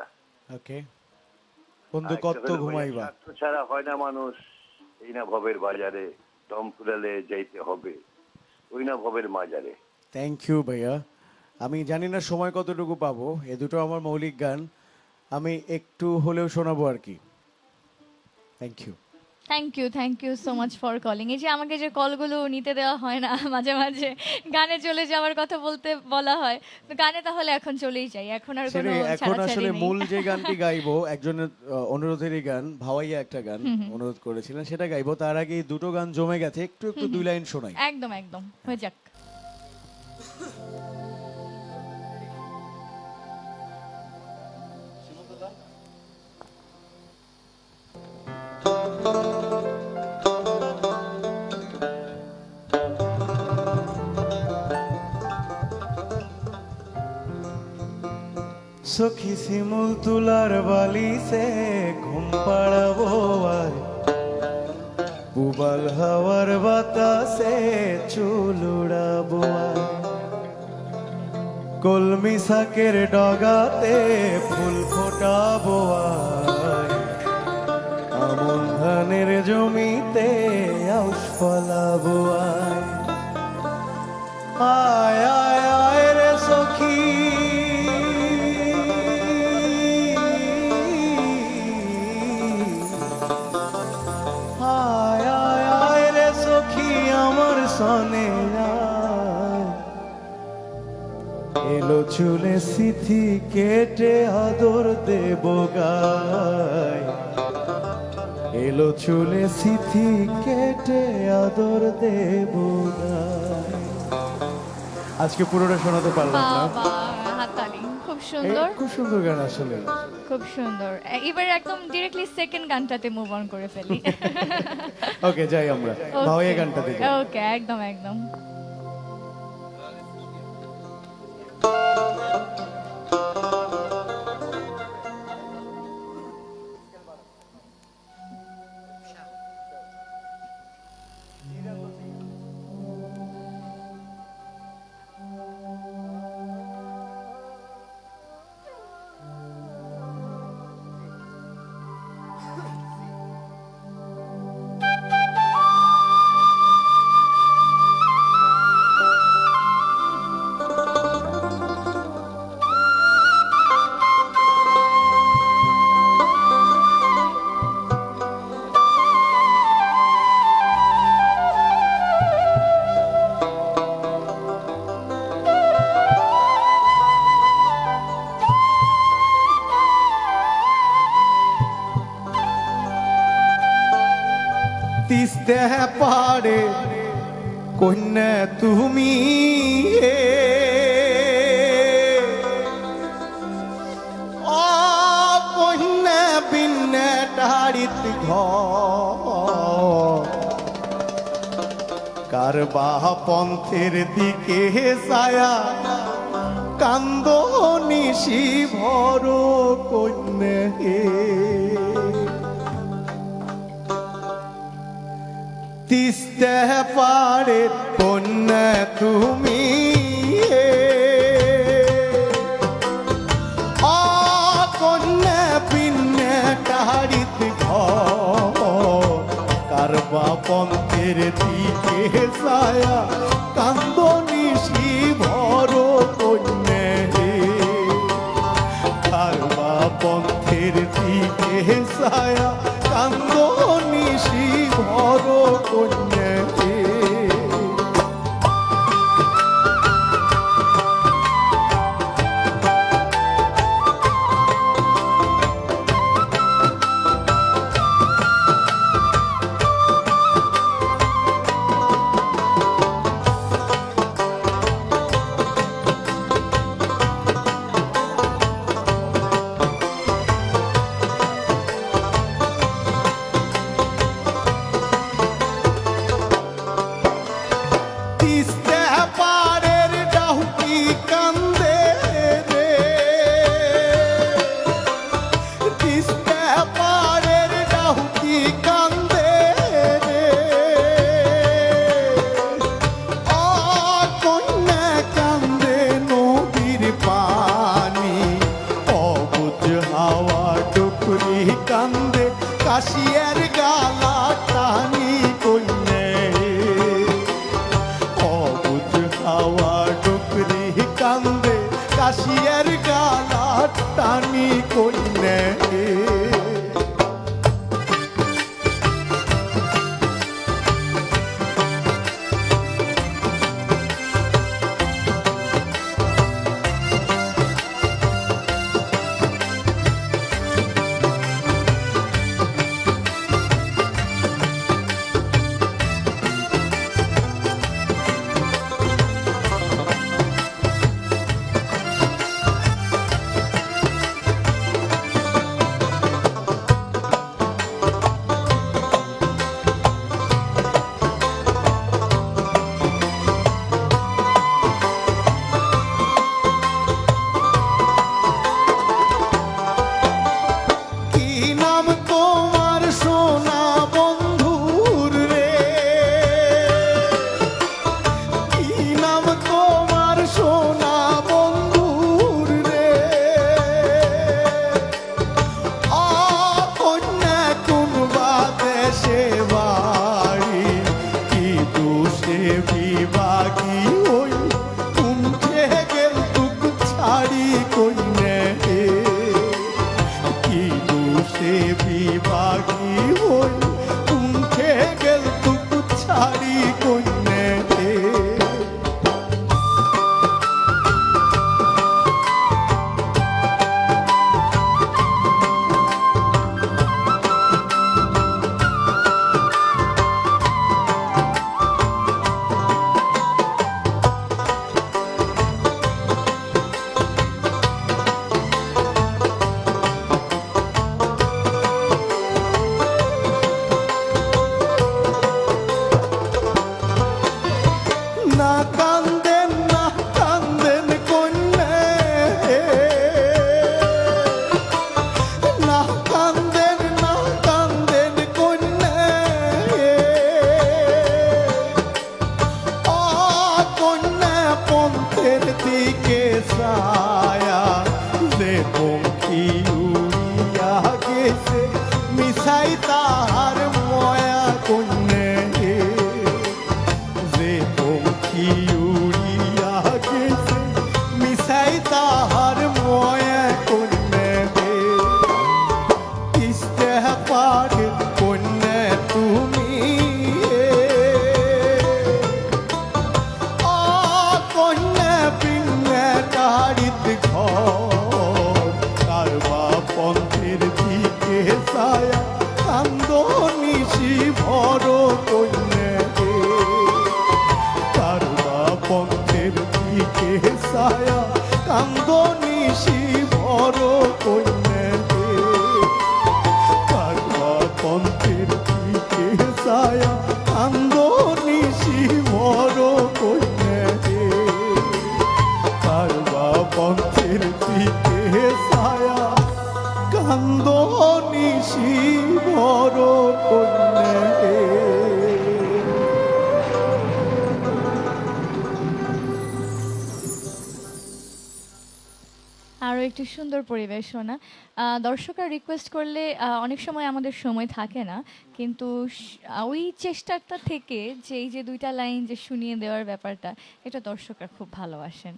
ওকে। বন্ধু কত ঘুমাইবা। স্বার্থ ছাড়া হয় না মানুষ, এই না ভবের বাজারে, দম ফুরালে যাইতে হবে ওই না ভবের মাজারে। থ্যাংক ইউ ভাইয়া। আমি জানি না সময় কতটুকু পাবো, এ দুটো আমার মৌলিক গান, আমি একটু হলেও শোনাবো আর কি। Thank you so much for calling. এই যে আমাকে যে কলগুলো নিতে দেওয়া হয় না, মাঝে মাঝে গানে চলে যাওয়ার কথা বলা হয়, তো গানে তাহলে এখন চলেই যাই। এখন আর কোনো এখন আসলে ছাড়াছাড়ি নেই। মূল যে গানটি গাইবো, একজনের অনুরোধেরই গান, ভাওয়াইয়া একটা গান অনুরোধ করেছিলেন, সেটা গাইবো। তার আগে এই দুটো গান জমে গেছে, একটু একটু দুই লাইন শোনাই। একদম একদম, হয়ে যাক। সখী শিমুল তুলার বালিশে ঘুম পাড়াবো আর পুবাল হাওয়ার বাতাসে চুল উড়াবো আর কলমি শাকের ডগাতে ফুল ফোটাবো আর আমন ধানের জমিতে আউশ ফলাবো আর আয় আয় আয় রে সখী সনে এলো চুলে সিথি কেটে আদর দেব গায়, এলো চুলে সিথি কেটে আদর দেব গায়। আজকে পুরোটা শোনাতে পারলাম না। হাততালি। খুব সুন্দর, খুব সুন্দর গান আসলে, খুব সুন্দর। এবার একদম ডিরেক্টলি সেকেন্ড গানটাতে মুভ অন করে ফেলি। ওকে, যাই আমরা ভাওয়াইয়া গানটাতে যাই। ওকে, একদম একদম। তিস্তে পারে কন্যা তুমি ও কন্যা বিন্নে টাড়িত ঘর কারবা পন্থের দিকে ছায়া কান্দ নিশি ভর কন্যা হে তিস্তে পারে কন্যা তুমি কন্যা পিন্যা টাড়িত কারবা পন্থের দিকে ছায়া কান্দনি শিবর কন্যা কারবা পন্থের দিকে ছায়া কান্দনি শিবর কন্যা কাশিয়ার গালা টানি কন্যা অবুঝ হাওয়া ডুকরি কান্দে কাশিয়ার গালা টানি কন্যা আরও একটি সুন্দর পরিবেশনা। দর্শকরা রিকোয়েস্ট করলে অনেক সময় আমাদের সময় থাকে না, কিন্তু ওই চেষ্টাটা থেকে যে এই যে 2টা লাইন যে শুনিয়ে দেওয়ার ব্যাপারটা, এটা দর্শকরা খুব ভালোবাসেন।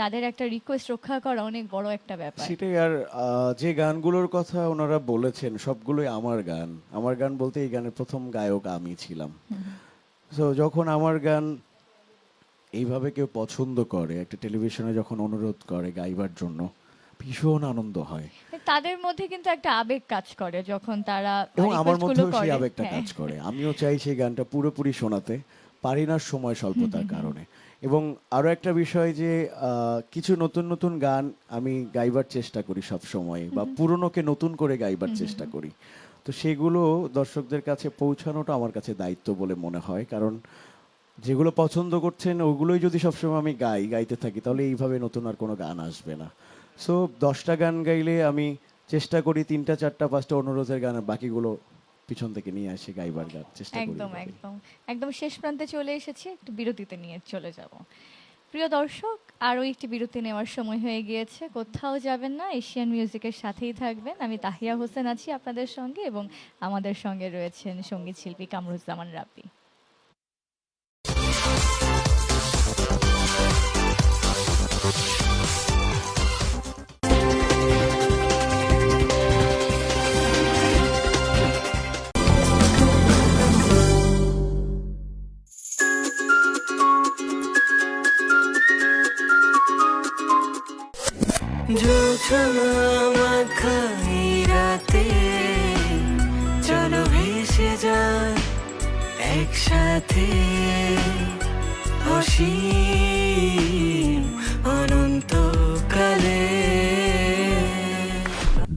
তাদের একটা রিকোয়েস্ট রক্ষা করা অনেক বড় একটা ব্যাপার। সেটাই। আর যে গানগুলোর কথা ওনারা বলেছেন সবগুলোই আমার গান। আমার গান বলতে এই গানের প্রথম গায়ক আমি ছিলাম। সো যখন আমার গান এইভাবে কেউ পছন্দ করে, একটা টেলিভিশনে যখন অনুরোধ করে গাইবার জন্য, ভীষণ আনন্দ হয়। তাদের মধ্যে কিন্তু একটা আবেগ কাজ করে যখন তারা এবং আমার মধ্যেও রিকোয়েস্টগুলো সেই করে। আবেগটা কাজ করে। আমিও চাই সেই গানটা পুরোপুরি শোনাতে, পারি না সময় স্বল্পতার কারণে। এবং আরও একটা বিষয় যে কিছু নতুন নতুন গান আমি গাইবার চেষ্টা করি সব সময়, বা পুরনোকে নতুন করে গাইবার চেষ্টা করি। তো সেগুলো দর্শকদের কাছে পৌঁছানোটা আমার কাছে দায়িত্ব বলে মনে হয়, কারণ যেগুলো পছন্দ করছেন ওগুলোই যদি সবসময় আমি গাইতে থাকি, তাহলে এইভাবে নতুন আর কোনো গান আসবে না। সো 10টা গান গাইলে আমি চেষ্টা করি 3টা 4টা 5টা অনুরোধের গান, আর বাকিগুলো পিছন থেকে নিয়ে আসি গাইবার গান চেষ্টা করি। একদম শেষ প্রান্তে চলে এসেছি, একটু বিরতিতে নিয়ে চলে যাব। প্রিয় দর্শক, আরও একটি বিরতি নেওয়ার সময় হয়ে গিয়েছে। কোথাও যাবেন না, এশিয়ান মিউজিকের সাথেই থাকবেন। আমি তাহিয়া হোসেন আছি আপনাদের সঙ্গে, এবং আমাদের সঙ্গে রয়েছেন সঙ্গীত শিল্পী কামরুজ্জামান রাব্বি। রাতে চলো ভেসে যাই একসাথে, অসীম অনন্তকালে।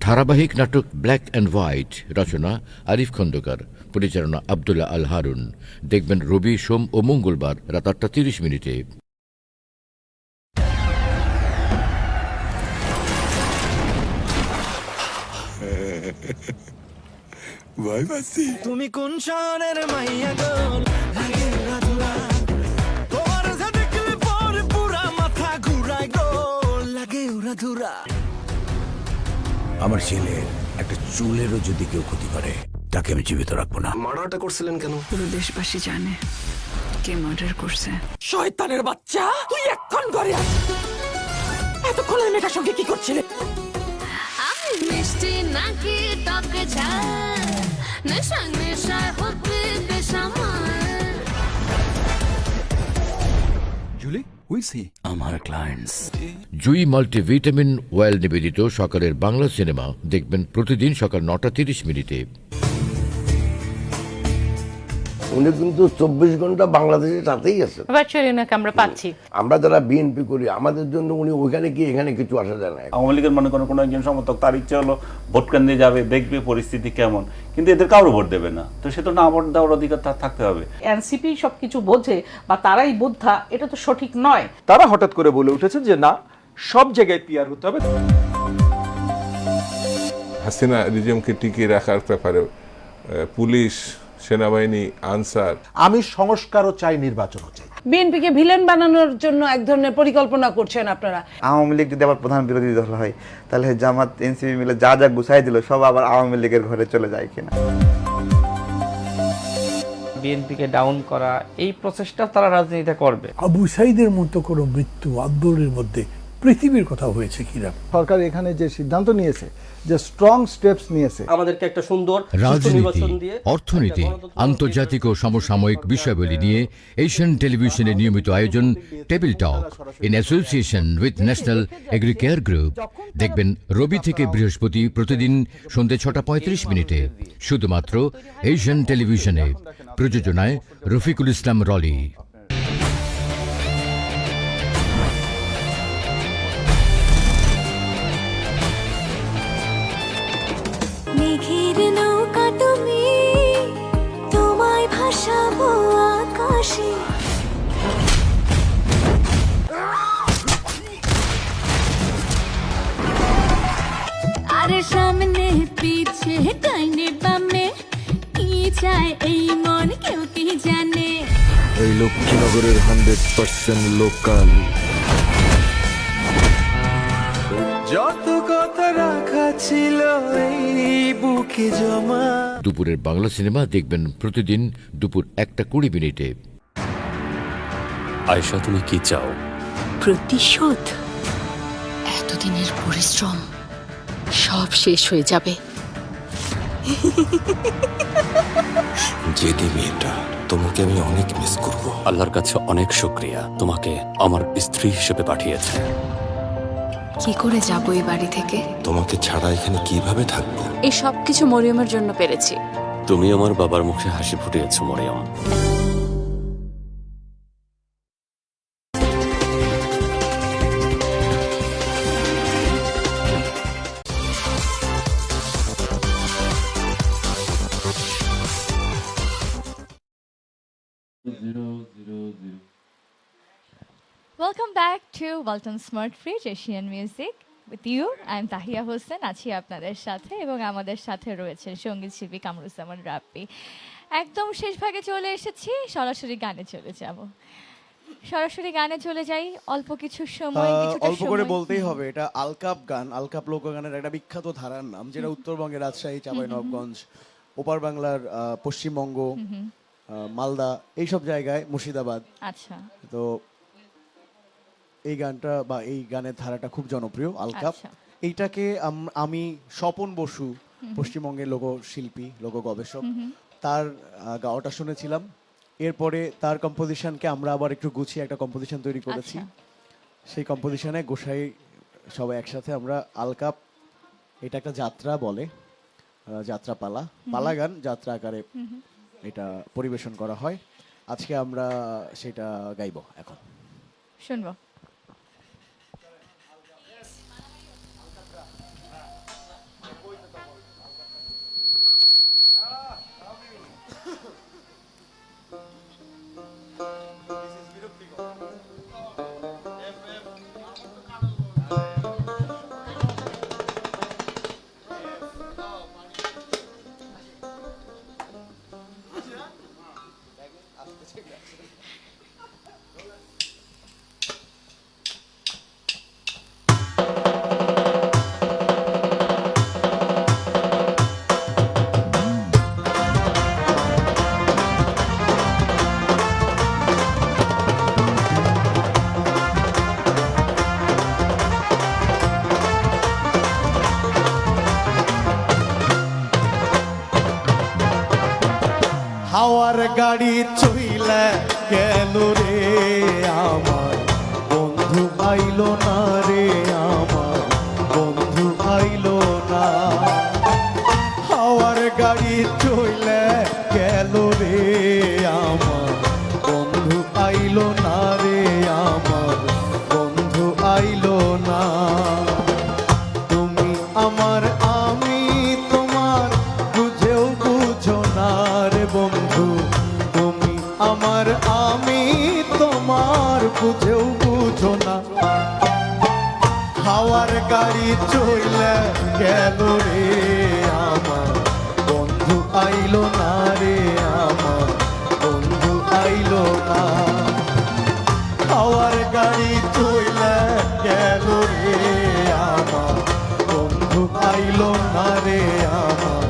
ধারাবাহিক নাটক ব্ল্যাক অ্যান্ড হোয়াইট, রচনা আরিফ খন্দকার, পরিচালনা আব্দুল্লাহ আল হারুন। দেখবেন রবি, সোম ও মঙ্গলবার রাত 8:30। তুমি কোন শহরের মাইয়া গো, লাগে রাধুরা তোমার যে দেখলে পরে পুরা মাথা ঘুরায় গো, লাগে রাধুরা। আমার ছেলের একটা চুলেরও যদি কেউ ক্ষতি করে, তাকে আমি জীবিত রাখবো না। মার্ডারটা করছিলেন কেন? পুরো দেশবাসী জানে কে মার্ডার করছে। শয়তানের বাচ্চা, তুই এখন ঘরে আস। এতক্ষণ ওই মেয়েটার সঙ্গে কি করছিলে? আমি মিষ্টি নাকি টকে ঝাল, নেশা নেশায় হবে বেসামাল। জুলি, হুইসি আমার ক্লায়েন্টস। জুই মাল্টিভিটামিন ওয়েল নিবেদিত সকালের বাংলা সিনেমা দেখবেন প্রতিদিন সকাল 9:30। উনি কিন্তু 24 ঘন্টা বাংলাদেশের সাথেই আছে। আমরা পাচ্ছি। আমরা যারা বিএনপি করি, আমাদের জন্য উনি ওইখানে কি এখানে কিছু আসা যায় না। আওয়ামী লীগের মনে করেন কোনো একজন সমর্থক, তার ইচ্ছে হলো ভোট কেন্দ্রে যাবে, দেখবে পরিস্থিতি কেমন, কিন্তু এদের কারো ভোট দেবে না। তো সে তো না ভোট দেওয়ার অধিকার তার থাকতে হবে। এনসিপি সবকিছু বোঝে বা তারাই বোদ্ধা, এটা তো সঠিক নয়। তারা হঠাৎ করে বলে উঠেছে যে না, সব জায়গায় পিআর হতে হবে। হাসিনা রিজিমকে টিকিয়ে রাখার ব্যাপারে পুলিশ, সেনাবাহিনী, আনসার। আমি সংস্কারও চাই, নির্বাচনও চাই। বিএনপিকে ভিলেন বানানোর জন্য এক ধরনের পরিকল্পনা করছেন আপনারা। আওয়ামী লীগ যদি আবার প্রধান বিরোধী দল হয়, তাহলে জামাত এনসিপি মিলে যা যা গুছাই দিল সব আবার আওয়ামী লীগের ঘরে চলে যায় কিনা। বিএনপিকে ডাউন করা, এই প্রচেষ্টা তারা রাজনীতিতে করবে। আবু সাইদের মতো কোনো মৃত্যু আন্দোলনের মধ্যে পৃথিবীর কথা হয়েছে কিনা। সরকার এখানে যে সিদ্ধান্ত নিয়েছে, যে স্ট্রং স্টেপস নিয়েছে, আমাদেরকে একটা সুন্দর রাজনীতি, অর্থনীতি, আন্তর্জাতিক ও সমসাময়িক বিষয়াবলী নিয়ে এশিয়ান টেলিভিশনের নিয়মিত আয়োজন table talk in association with national Agricare group. দেখবেন রবি থেকে বৃহস্পতি প্রতিদিন সন্ধ্যে 6:35, শুধুমাত্র এশিয়ান টেলিভিশনে। প্রযোজনায় রফিকুল ইসলাম রলি। মেঘের নৌকা তুমি, তোমায় ভাসাবো আকাশে। আরে সামনে পিছে ডাইনে বামে, কি চায় এই মন কেউ কি জানে। এই লক্ষ্মীনগরের 100% লোকাল। জট ছিল এই বুকে জমা। দুপুরের বাংলা সিনেমা দেখবেন প্রতিদিন দুপুর 1:20 আয়েশা, তুমি কি চাও? প্রতিশোধ। এতদিনের পরিশ্রম সব শেষ হয়ে যাবে। যেতে মেয়েটা, তোমাকে আমি অনেক মিস করব। আল্লাহর কাছে অনেক শুকরিয়া, তোমাকে আমার স্ত্রী হিসেবে পাঠিয়েছে। কি করে যাবো এই বাড়ি থেকে? তোমাকে ছাড়া এখানে কিভাবে থাকবো? এই সব কিছু মরিয়মের জন্য পেরেছি। তুমি আমার বাবার মুখে হাসি ফুটিয়েছো Mariyam. Welcome back to Walton smart fridge Asian music with you. I am Tahiya Hossain, আছি আপনাদের সাথে এবং আমাদের সাথে রয়েছে সঙ্গীত শিল্পী কামরুজ্জামান রাব্বি। একদম শেষ ভাগে চলে এসেছি, সরাসরি গানে চলে যাব। সরাসরি গানে চলে যাই। অল্প কিছু সময়, অল্প করে বলতেই হবে, এটা আলকাপ গান। আলকাপ লোকগানের একটা বিখ্যাত ধারার নাম, যেটা উত্তরবঙ্গের রাজশাহী, চাঁপাইনবাবগঞ্জ, ওপার বাংলার পশ্চিমবঙ্গ, মালদা, এইসব জায়গায়, মুর্শিদাবাদ। আচ্ছা। তো এই গানটা বা এই গানের ধারাটা খুব জনপ্রিয়, আলকাপ। এইটাকে আমি স্বপন বসু, পশ্চিমবঙ্গের লোকশিল্পী, লোক গবেষক, তার গাওয়াটা শুনেছিলাম। এরপরে তার কম্পোজিশনকে আমরা আবার একটু গুছিয়ে একটা কম্পোজিশন তৈরি করেছি। সেই কম্পোজিশনে গোসাই সবাই একসাথে আমরা আলকাপ, এটা একটা যাত্রা বলে, যাত্রা পালা, পালা গান যাত্রা আকারে এটা পরিবেশন করা হয়। আজকে আমরা সেটা গাইব, এখন শুনবো। হাওয়ার গাড়ি চইলা গেল রে আমার বন্ধু আইলো না রে, আমার বন্ধু আইলো না। হাওয়ার গাড়ি চইলা গেল রে আমার বন্ধু আইলো না রে, আমার বন্ধু আইলো না। তুমি আমার, আমি তোমার, বুঝেও বুঝো না রে বন্ধু। তুমি আমার, আমি তোমার, বুঝেও বুঝো না। হাওয়ার গাড়ি চইলে গেল রে আমার বন্ধু আইলো না রে, আমার বন্ধু আইলো না। হাওয়ার গাড়ি চইলে গেল রে আমার বন্ধু আইলো না রে, আমার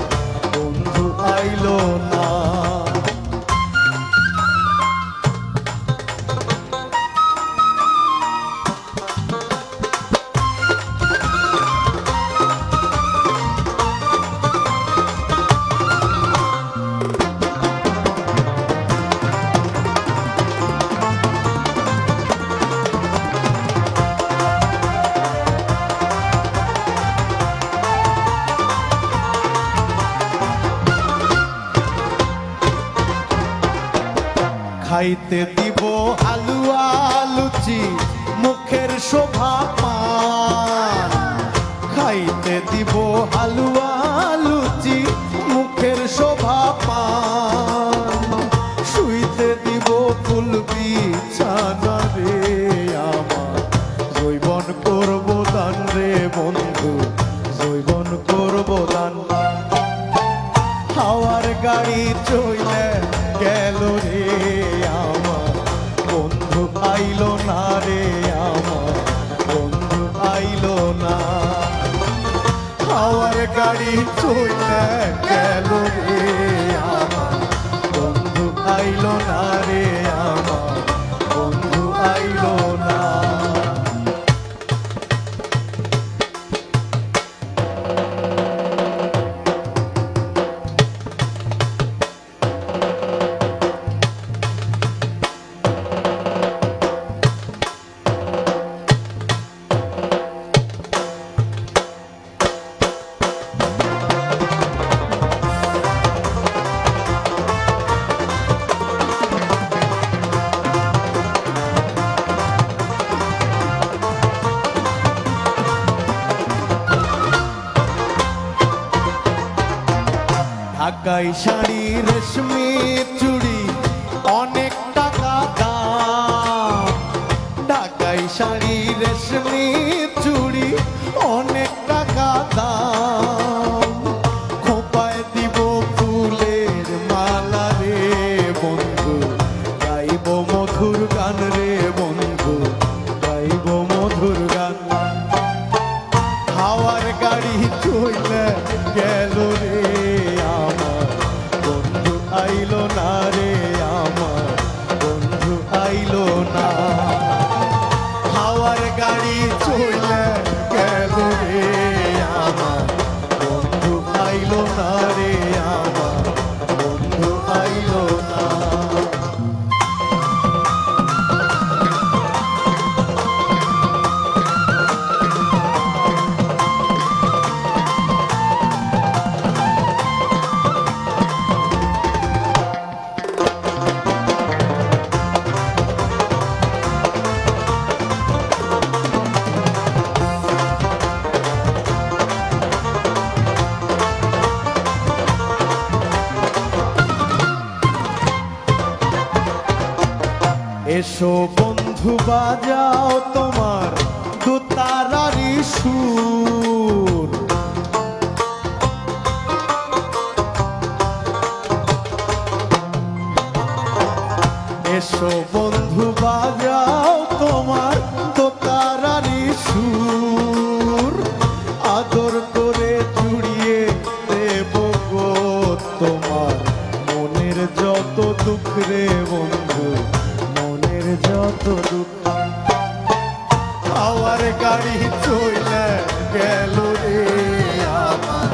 বন্ধু আইলো না। খাইতে দিব হালুয়া লুচি, মুখের শোভা পান। খাইতে দিব হালুয়া লুচি, মুখের শোভা পান। শুইতে দিব ফুল বিছানা রে আমার, জৈবন করব দান রে বন্ধু, জৈবন করব দান। হাওয়ার গাড়ি চইলে গেল রে আমার বন্ধু আইলো না রে, আমার বন্ধু আইলো না। হাওয়ার গাড়ি চলে গেল রে আমার বন্ধু আইলো না রে আমার বন্ধু আইলো না। ঢাকাই শাড়ি রেশমি চুড়ি অনেক টাকা দাম, ঢাকাই শাড়ি রেশমি চুড়ি অনেক টাকা দাম, খোপায় দিব ফুলের মালা রে বন্ধু গাইব মধুর গান রে বন্ধু গাইব মধুর গান। হাওয়ার গাড়ি চলে গেল রে আমার বন্ধু আইলো না রে আমার বন্ধু আইলো না। হাওয়ার গাড়ি চলে গেল রে আমার বন্ধু আইলো না রে আমার বন্ধু আইলো না। এসো বন্ধু বাজাও তোমার দোতারারি সুর, এসো বন্ধু বাজাও তোমার দোতারারি সুর, আদর করে জুড়িয়ে দেব গো তোমার মনের যত দুঃখ রে বন্ধু মনের যত দুঃখ। হাওয়ার গাড়ি চলে গেল রে আমার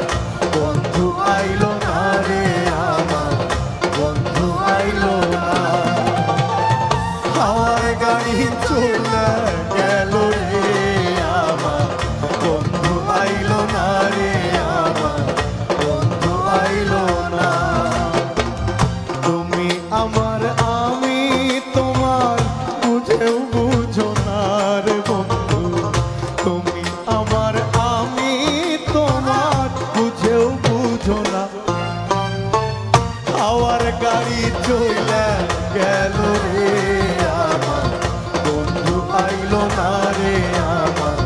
বন্ধু আইলো না রে আমার বন্ধু আইলো না। হাওয়ার গাড়ি চলে গেল রে আমার বন্ধু আইলো না রে আমার বন্ধু আইলো না। তুমি আমার আমি তোমার বুঝেও বুঝো না রে বন্ধু, তুমি আমার আমি তোমার বুঝেও বুঝো না। হাওয়ার গাড়ি চলে গেল রে আমার বন্ধু আইলো না রে আমার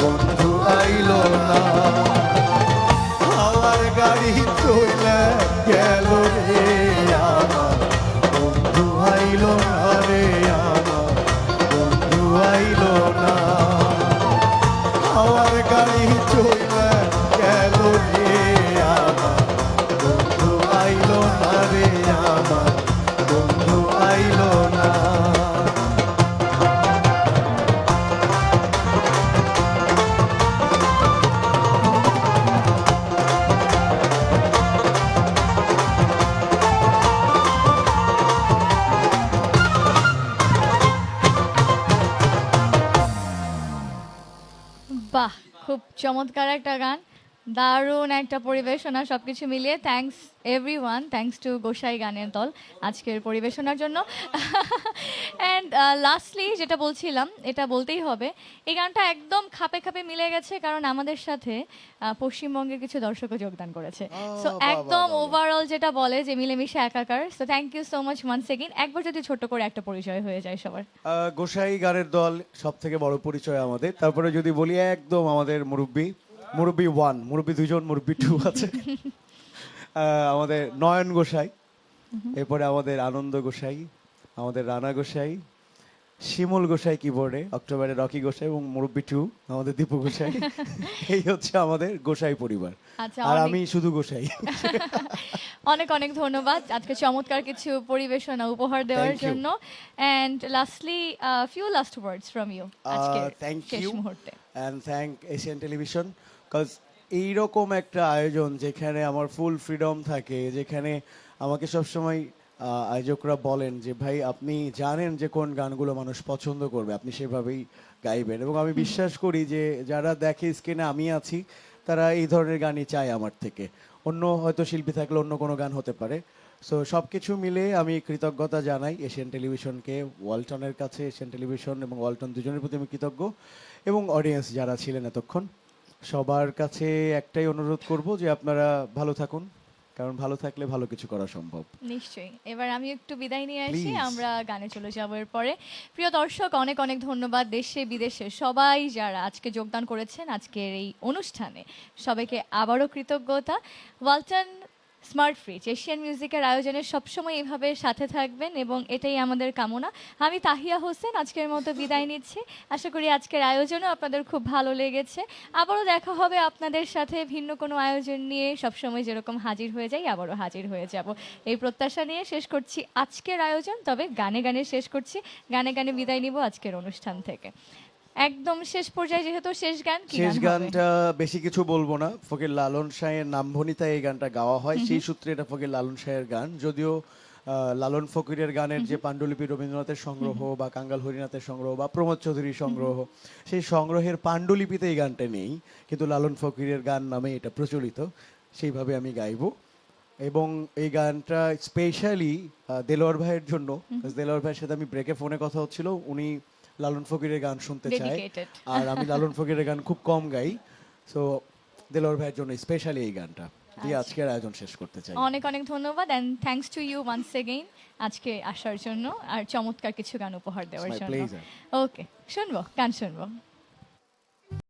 বন্ধু আইলো না। হাওয়ার গাড়ি চলে গেল রে আমার বন্ধু আইলো না রে আমার বন্ধু আইলো না। হাওয়ার গাড়ি চলে গেল রে আমার বন্ধু আইলো না রে আমার বন্ধু আইলো না। বাহ, খুব চমৎকার একটা গান, দারুণ একটা পরিবেশনা, সবকিছু মিলিয়ে থ্যাঙ্কস এভরিওয়ান, থ্যাঙ্কস টু গোসাই গানের দল আজকের পরিবেশনার জন্য। অ্যান্ড লাস্টলি যেটা বলছিলাম, এটা বলতেই হবে, এই গানটা একদম খাপে খাপে মিলে গেছে, কারণ আমাদের সাথে পশ্চিমবঙ্গের কিছু দর্শকও যোগদান করেছে। সো একদম ওভারঅল যেটা বলে যে মিলেমিশে একাকার। So thank you so much once again. একবার যদি ছোট করে একটা পরিচয় হয়ে যায় সবার। গোসাই গানের দল সব থেকে বড় পরিচয় আমাদের। তারপরে যদি বলি একদম আমাদের মুরব্বী 1, মুরব্বী 2 মুরব্বী 2 আছে। আমাদের নয়ন গোসাই, এরপরে আমাদের আনন্দ গোসাই, আমাদের রানা গোসাই, শিমুল গোসাই কিবোর্ডে, অক্টোবরে রকি গোসাই এবং মুরব্বি 2 আমাদের দীপু গোসাই। এই হচ্ছে আমাদের গোসাই পরিবার। আচ্ছা, আর অনেক- আমি শুধু গোসাই। অনেক অনেক ধন্যবাদ আজকে চমৎকার কিছু পরিবেশনা উপহার দেওয়ার Thank you. জন্য। And lastly few last words from you আজকে থ্যাংক শেষ ইউ মুহূর্তে। And thank Asian television, cause এইরকম একটা আয়োজন যেখানে আমার ফুল ফ্রিডম থাকে, যেখানে আমাকে সবসময় আয়োজকরা বলেন যে ভাই আপনি জানেন যে কোন গানগুলো মানুষ পছন্দ করবে, আপনি সেভাবেই গাইবেন। এবং আমি বিশ্বাস করি যে যারা দেখে স্ক্রিনে আমি আছি তারা এই ধরনের গানই চায় আমার থেকে। অন্য হয়তো শিল্পী থাকলে অন্য কোনো গান হতে পারে। সো সব কিছু মিলে আমি কৃতজ্ঞতা জানাই এশিয়ান টেলিভিশনকে, ওয়ালটনের কাছে। এশিয়ান টেলিভিশন এবং ওয়ালটন দুজনের প্রতি আমি কৃতজ্ঞ, এবং অডিয়েন্স যারা ছিলেন এতক্ষণ সবার কাছে একটাই অনুরোধ করব যে আপনারা ভালো থাকুন, কারণ ভালো থাকলে ভালো কিছু করা সম্ভব। নিশ্চয়ই। এবার আমি একটু বিদায় নিয়ে আসি, Please. আমরা গানে চলে যাবো এরপরে। প্রিয় দর্শক, অনেক অনেক ধন্যবাদ দেশে বিদেশে সবাই যারা আজকে যোগদান করেছেন আজকের এই অনুষ্ঠানে, সবাইকে আবারও কৃতজ্ঞতা। ওয়ালটন স্মার্ট ফ্রিজ এশিয়ান মিউজিকের আয়োজনে সবসময় এভাবে সাথে থাকবেন এবং এটাই আমাদের কামনা। আমি তাহিয়া হোসেন আজকের মতো বিদায় নিচ্ছি। আশা করি আজকের আয়োজনও আপনাদের খুব ভালো লেগেছে। আবারও দেখা হবে আপনাদের সাথে ভিন্ন কোনো আয়োজন নিয়ে। সবসময় যেরকম হাজির হয়ে যাই আবারও হাজির হয়ে যাব এই প্রত্যাশা নিয়ে শেষ করছি আজকের আয়োজন। তবে গানে গানে শেষ করছি, গানে গানে বিদায় নিব আজকের অনুষ্ঠান থেকে। একদম শেষ পর্যায়ে যেহেতু শেষ গান, কি শেষ গান হবে? গানটা বেশি কিছু বলবো না, ফকির লালন শাহের নামভনিতায় এই গানটা গাওয়া হয়, সেই সূত্রে এটা ফকির লালন শাহের গান। যদিও লালন ফকিরের গানের যে পাণ্ডুলিপি রবীন্দ্রনাথের সংগ্রহ বা কাঙ্গাল হরিনাথের সংগ্রহ বা প্রমোদ চৌধুরীর সংগ্রহ, সেই সংগ্রহের পাণ্ডুলিপিতে এই গানটা নেই, কিন্তু লালন ফকিরের গান নামে এটা প্রচলিত, সেইভাবে আমি গাইবো। এবং এই গানটা স্পেশালি দেলোয়ার ভাইয়ের জন্য, দেলোয়ার ভাইয়ের সাথে আমি ব্রেকে ফোনে কথা হচ্ছিল, উনি লালন ফকিরের গান শুনতে চায়, Dedicated. আর আমি লালন ফকিরের গান খুব কম গাই। সো দেলোয়ার ভাইয়ের জন্য স্পেশালি এই গানটা দিয়ে আজকের আয়োজন শেষ করতে চাই। অনেক অনেক ধন্যবাদ and thanks to you once again আজকে আসার জন্য আর চমৎকার কিছু গান উপহার দেওয়ার It's my জন্য। pleasure. ওকে, শুনবো, গান শুনবো।